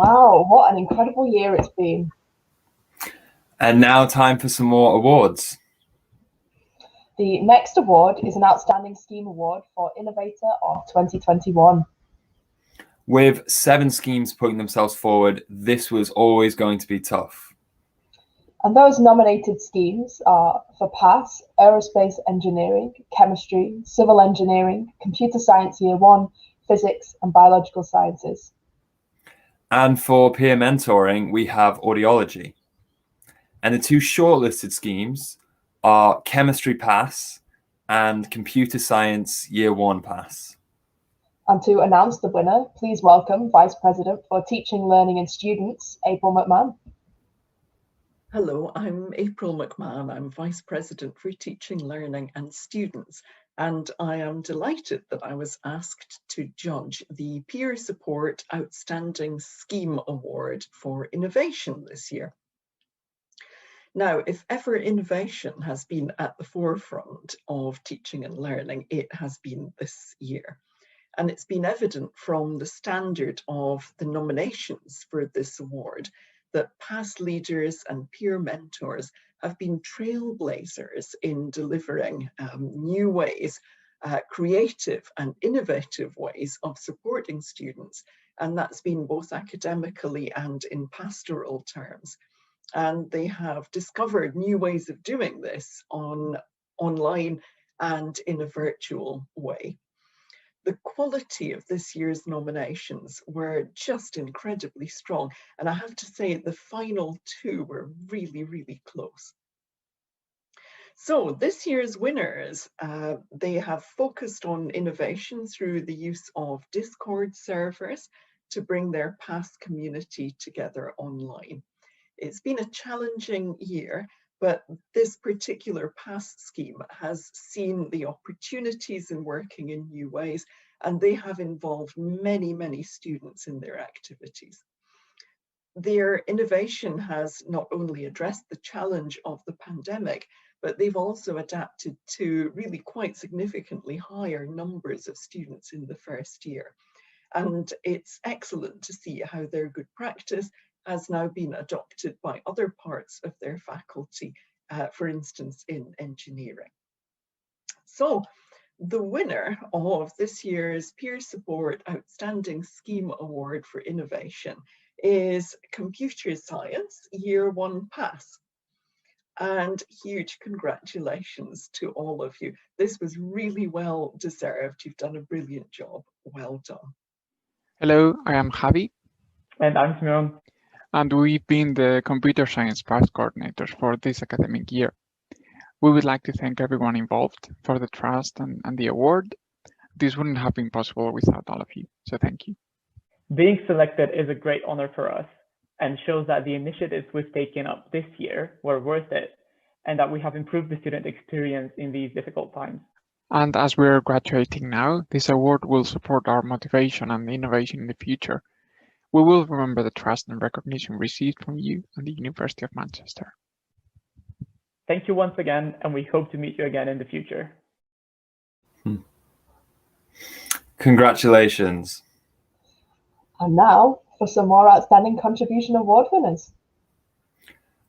Wow, what an incredible year it's been. And now time for some more awards. The next award is an Outstanding Scheme Award for Innovator of 2021. With 7 schemes putting themselves forward, this was always going to be tough. And those nominated schemes are for PASS, Aerospace Engineering, Chemistry, Civil Engineering, Computer Science Year 1, Physics and Biological Sciences. And for peer mentoring, we have Audiology. And the 2 shortlisted schemes are Chemistry Pass and Computer Science Year 1 Pass. And to announce the winner, please welcome Vice President for Teaching, Learning and Students, April McMahon. Hello, I'm April McMahon. I'm Vice President for Teaching, Learning and Students, and I am delighted that I was asked to judge the Peer Support Outstanding Scheme Award for Innovation this year. Now, if ever innovation has been at the forefront of teaching and learning, it has been this year. And it's been evident from the standard of the nominations for this award that past leaders and peer mentors have been trailblazers in delivering new ways, creative and innovative ways of supporting students. And that's been both academically and in pastoral terms. And they have discovered new ways of doing this online and in a virtual way. The quality of this year's nominations were just incredibly strong. And I have to say the final 2 were really, really close. So this year's winners, they have focused on innovation through the use of Discord servers to bring their past community together online. It's been a challenging year, but this particular PASS scheme has seen the opportunities in working in new ways, and they have involved many, many students in their activities. Their innovation has not only addressed the challenge of the pandemic, but they've also adapted to really quite significantly higher numbers of students in the first year. And it's excellent to see how their good practice has now been adopted by other parts of their faculty, for instance, in engineering. So the winner of this year's Peer Support Outstanding Scheme Award for Innovation is Computer Science Year 1 Pass. And huge congratulations to all of you. This was really well deserved. You've done a brilliant job. Well done. Hello, I am Javi. And I'm Simeon. And we've been the Computer Science Pass coordinators for this academic year. We would like to thank everyone involved for the trust and the award. This wouldn't have been possible without all of you, so thank you. Being selected is a great honor for us and shows that the initiatives we've taken up this year were worth it and that we have improved the student experience in these difficult times. And as we're graduating now, this award will support our motivation and innovation in the future. We will remember the trust and recognition received from you and the University of Manchester. Thank you once again, and we hope to meet you again in the future. Congratulations. And now for some more Outstanding Contribution Award winners.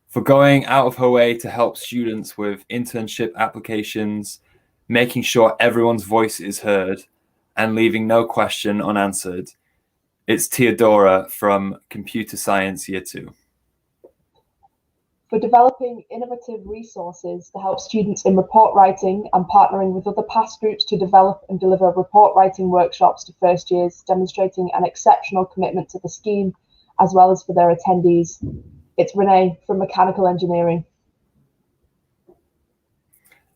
For going out of her way to help students with internship applications, making sure everyone's voice is heard, and leaving no question unanswered, it's Theodora from Computer Science Year 2. For developing innovative resources to help students in report writing and partnering with other PASS groups to develop and deliver report writing workshops to first years, demonstrating an exceptional commitment to the scheme, as well as for their attendees. It's Renee from Mechanical Engineering.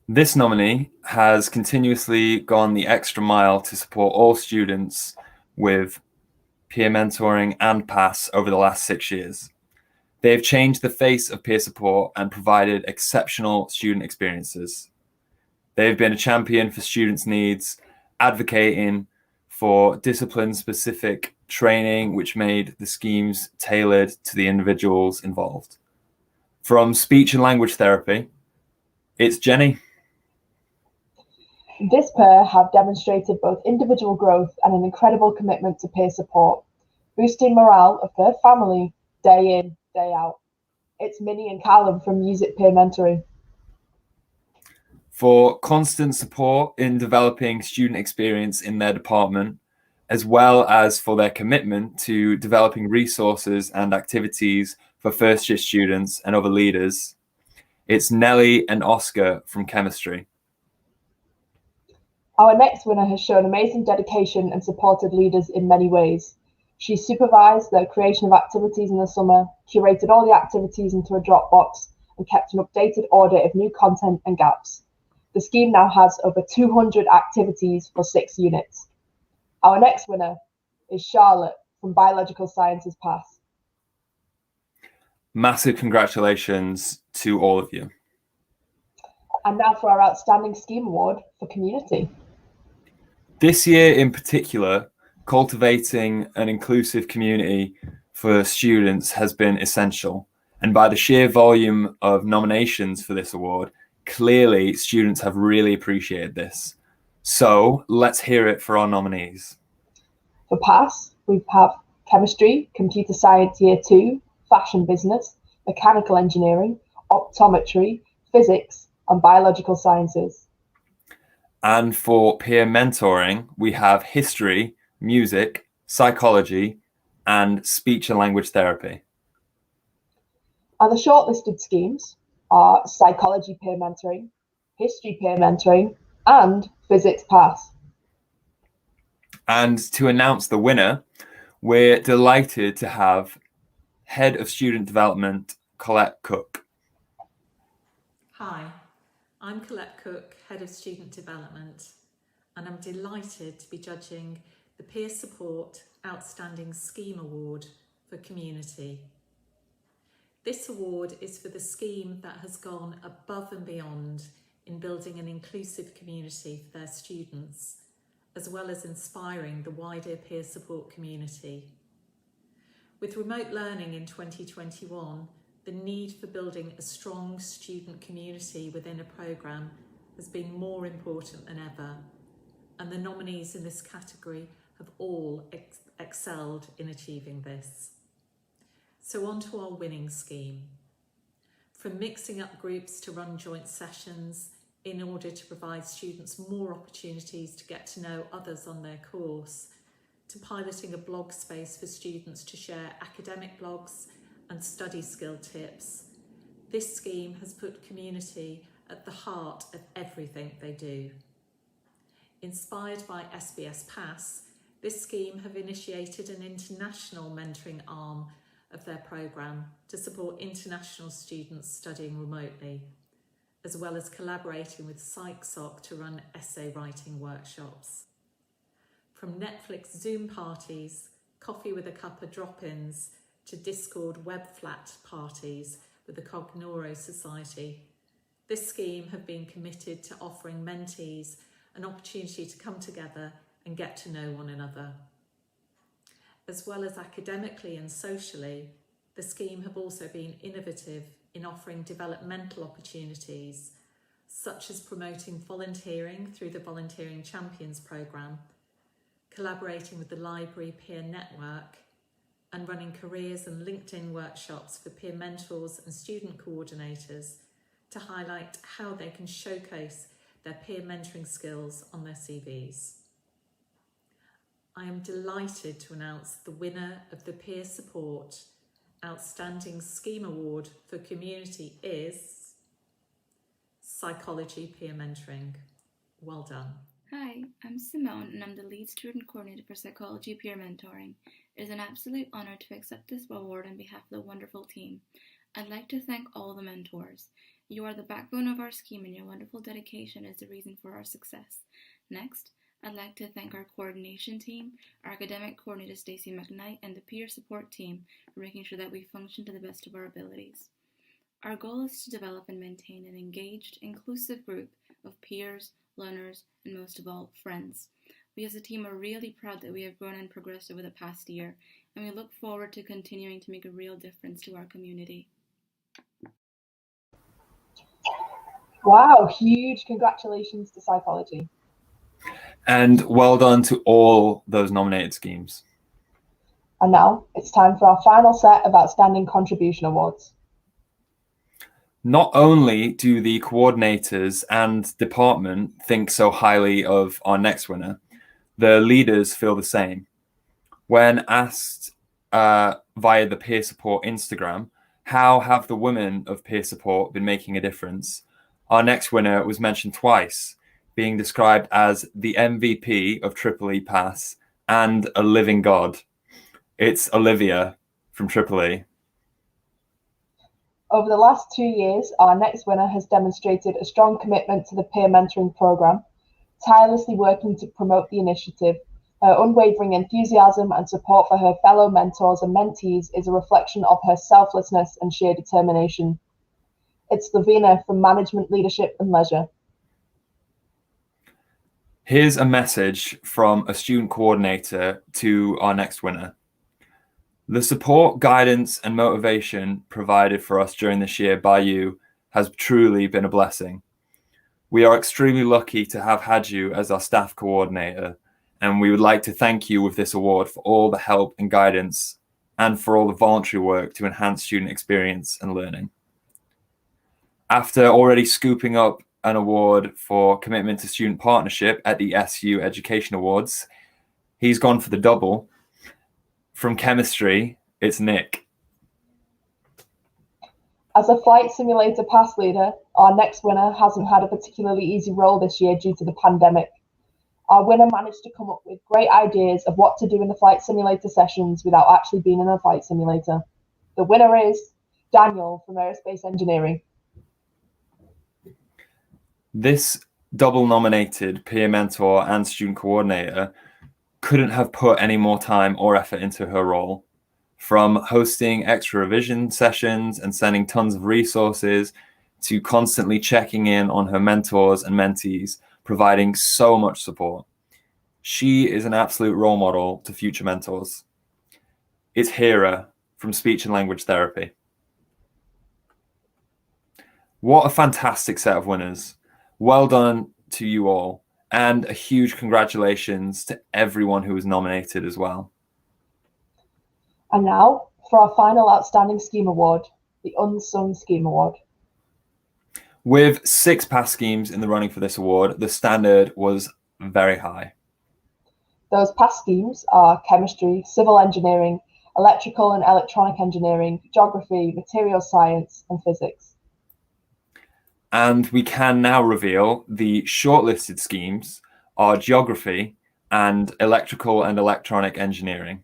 This nominee has continuously gone the extra mile to support all students with peer mentoring and PASS over the last 6 years. They have changed the face of peer support and provided exceptional student experiences. They have been a champion for students' needs, advocating for discipline-specific training, which made the schemes tailored to the individuals involved. From speech and language therapy, it's Jenny. This pair have demonstrated both individual growth and an incredible commitment to peer support. boosting morale of their family day in, day out. It's Minnie and Callum from Music Peer Mentoring. For constant support in developing student experience in their department, as well as for their commitment to developing resources and activities for first-year students and other leaders, it's Nellie and Oscar from Chemistry. Our next winner has shown amazing dedication and supported leaders in many ways. She supervised the creation of activities in the summer, curated all the activities into a Dropbox, and kept an updated audit of new content and gaps. The scheme now has over 200 activities for 6 units. Our next winner is Charlotte from Biological Sciences Pass. Massive congratulations to all of you. And now for our Outstanding Scheme Award for Community. This year in particular, cultivating an inclusive community for students has been essential. And by the sheer volume of nominations for this award, clearly students have really appreciated this. So let's hear it for our nominees. For Pass, we have Chemistry, Computer Science Year 2, Fashion Business, Mechanical Engineering, Optometry, Physics, and Biological Sciences. And for peer mentoring, we have History, Music, Psychology, and Speech and Language Therapy. And the shortlisted schemes are Psychology Peer Mentoring, History Peer Mentoring, and Physics Pass. And to announce the winner, we're delighted to have Head of Student Development, Colette Cook. Hi, I'm Colette Cook, Head of Student Development, and I'm delighted to be judging the Peer Support Outstanding Scheme Award for Community. This award is for the scheme that has gone above and beyond in building an inclusive community for their students, as well as inspiring the wider peer support community. With remote learning in 2021, the need for building a strong student community within a programme has been more important than ever, and the nominees in this category have all excelled in achieving this. So on to our winning scheme. From mixing up groups to run joint sessions in order to provide students more opportunities to get to know others on their course, to piloting a blog space for students to share academic blogs and study skill tips, this scheme has put community at the heart of everything they do. Inspired by SBS Pass, this scheme have initiated an international mentoring arm of their programme to support international students studying remotely, as well as collaborating with PsychSoc to run essay writing workshops. From Netflix Zoom parties, coffee with a cuppa drop-ins, to Discord web flat parties with the Cogneuro Society, this scheme have been committed to offering mentees an opportunity to come together and get to know one another. As well as academically and socially, the scheme have also been innovative in offering developmental opportunities, such as promoting volunteering through the Volunteering Champions programme, collaborating with the Library Peer Network, and running careers and LinkedIn workshops for peer mentors and student coordinators to highlight how they can showcase their peer mentoring skills on their CVs. I am delighted to announce the winner of the Peer Support Outstanding Scheme Award for Community is Psychology Peer Mentoring. Well done. Hi, I'm Simone and I'm the lead student coordinator for Psychology Peer Mentoring. It is an absolute honour to accept this award on behalf of the wonderful team. I'd like to thank all the mentors. You are the backbone of our scheme and your wonderful dedication is the reason for our success. Next, I'd like to thank our coordination team, our academic coordinator Stacey McKnight, and the peer support team for making sure that we function to the best of our abilities. Our goal is to develop and maintain an engaged, inclusive group of peers, learners, and most of all, friends. We as a team are really proud that we have grown and progressed over the past year, and we look forward to continuing to make a real difference to our community. Wow, huge congratulations to Psychology. And well done to all those nominated schemes. And now it's time for our final set of Outstanding Contribution Awards. Not only do the coordinators and department think so highly of our next winner, the leaders feel the same. When asked via the peer support Instagram, how have the women of peer support been making a difference? Our next winner was mentioned twice, being described as the MVP of Triple E Pass and a living god. It's Olivia from Triple E. Over the last 2 years, our next winner has demonstrated a strong commitment to the peer mentoring program, tirelessly working to promote the initiative. Her unwavering enthusiasm and support for her fellow mentors and mentees is a reflection of her selflessness and sheer determination. It's Lavina from Management, Leadership and Leisure. Here's a message from a student coordinator to our next winner. The support, guidance, and motivation provided for us during this year by you has truly been a blessing. We are extremely lucky to have had you as our staff coordinator, and we would like to thank you with this award for all the help and guidance and for all the voluntary work to enhance student experience and learning. After already scooping up an award for commitment to student partnership at the SU Education Awards, he's gone for the double. From chemistry, it's Nick. As a flight simulator pass leader, our next winner hasn't had a particularly easy role this year due to the pandemic. Our winner managed to come up with great ideas of what to do in the flight simulator sessions without actually being in a flight simulator. The winner is Daniel from Aerospace Engineering. This double nominated peer mentor and student coordinator couldn't have put any more time or effort into her role. From hosting extra revision sessions and sending tons of resources to constantly checking in on her mentors and mentees, providing so much support. She is an absolute role model to future mentors. It's Hira from Speech and Language Therapy. What a fantastic set of winners. Well done to you all, and a huge congratulations to everyone who was nominated as well. And now for our final Outstanding Scheme Award, the Unsung Scheme Award. With 6 pass schemes in the running for this award, the standard was very high. Those pass schemes are chemistry, civil engineering, electrical and electronic engineering, geography, materials science, and physics. And we can now reveal the shortlisted schemes are geography and electrical and electronic engineering.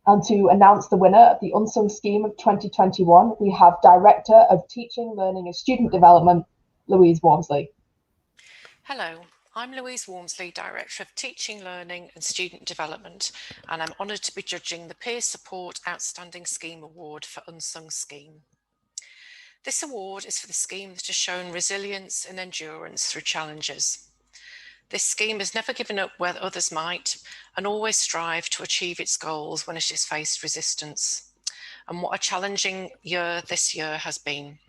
And to announce the winner of the Unsung Scheme of 2021, we have Director of Teaching, Learning and Student Development, Louise Wormsley. Hello, I'm Louise Wormsley, Director of Teaching, Learning and Student Development, and I'm honoured to be judging the Peer Support Outstanding Scheme Award for Unsung Scheme. This award is for the scheme that has shown resilience and endurance through challenges. This scheme has never given up where others might and always strived to achieve its goals when it has faced resistance. And what a challenging year this year has been.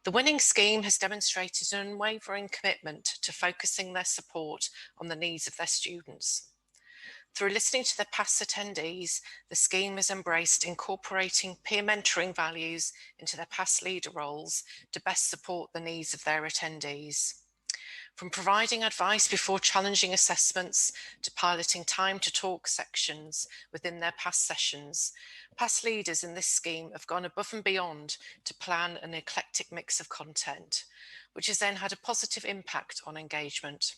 The winning scheme has demonstrated an unwavering commitment to focusing their support on the needs of their students. Through listening to the past attendees, the scheme has embraced incorporating peer mentoring values into their past leader roles to best support the needs of their attendees. From providing advice before challenging assessments to piloting time to talk sections within their past sessions, past leaders in this scheme have gone above and beyond to plan an eclectic mix of content, which has then had a positive impact on engagement.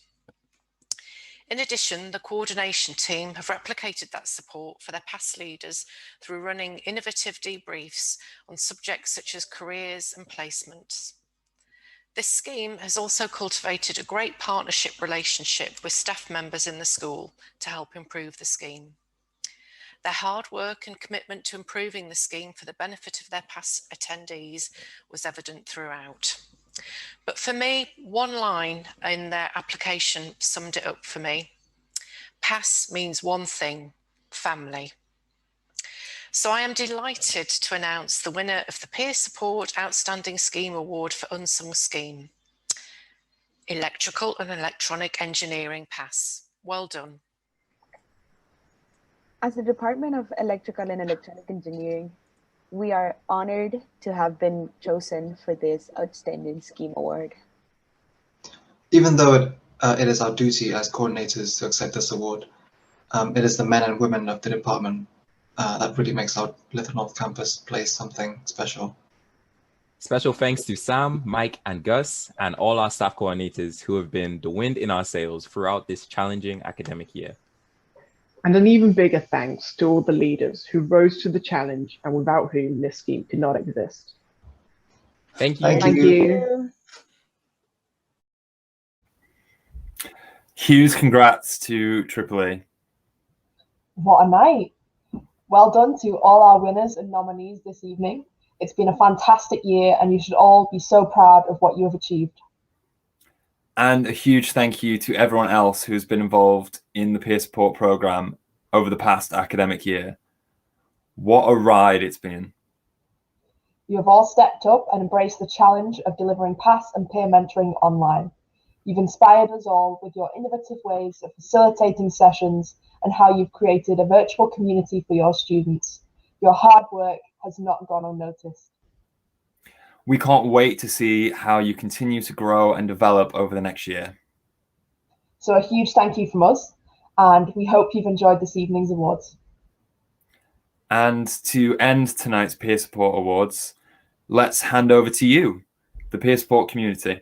In addition, the coordination team have replicated that support for their past leaders through running innovative debriefs on subjects such as careers and placements. This scheme has also cultivated a great partnership relationship with staff members in the school to help improve the scheme. Their hard work and commitment to improving the scheme for the benefit of their past attendees was evident throughout. But for me, one line in their application summed it up for me. PASS means one thing, family. So I am delighted to announce the winner of the Peer Support Outstanding Scheme Award for Unsung Scheme. Electrical and Electronic Engineering PASS. Well done. As the Department of Electrical and Electronic Engineering, we are honored to have been chosen for this Outstanding Scheme Award. Even though it is our duty as coordinators to accept this award, it is the men and women of the department that really makes our Little North Campus place something special. Special thanks to Sam, Mike, and Gus, and all our staff coordinators who have been the wind in our sails throughout this challenging academic year. And an even bigger thanks to all the leaders who rose to the challenge and without whom this scheme could not exist. Thank you. Thank you. Huge congrats to AAA. What a night. Well done to all our winners and nominees this evening. It's been a fantastic year and you should all be so proud of what you have achieved. And a huge thank you to everyone else who's been involved in the peer support program over the past academic year. What a ride it's been. You have all stepped up and embraced the challenge of delivering PASS and peer mentoring online. You've inspired us all with your innovative ways of facilitating sessions and how you've created a virtual community for your students. Your hard work has not gone unnoticed. We can't wait to see how you continue to grow and develop over the next year. So a huge thank you from us, and we hope you've enjoyed this evening's awards. And to end tonight's Peer Support Awards, let's hand over to you, the peer support community.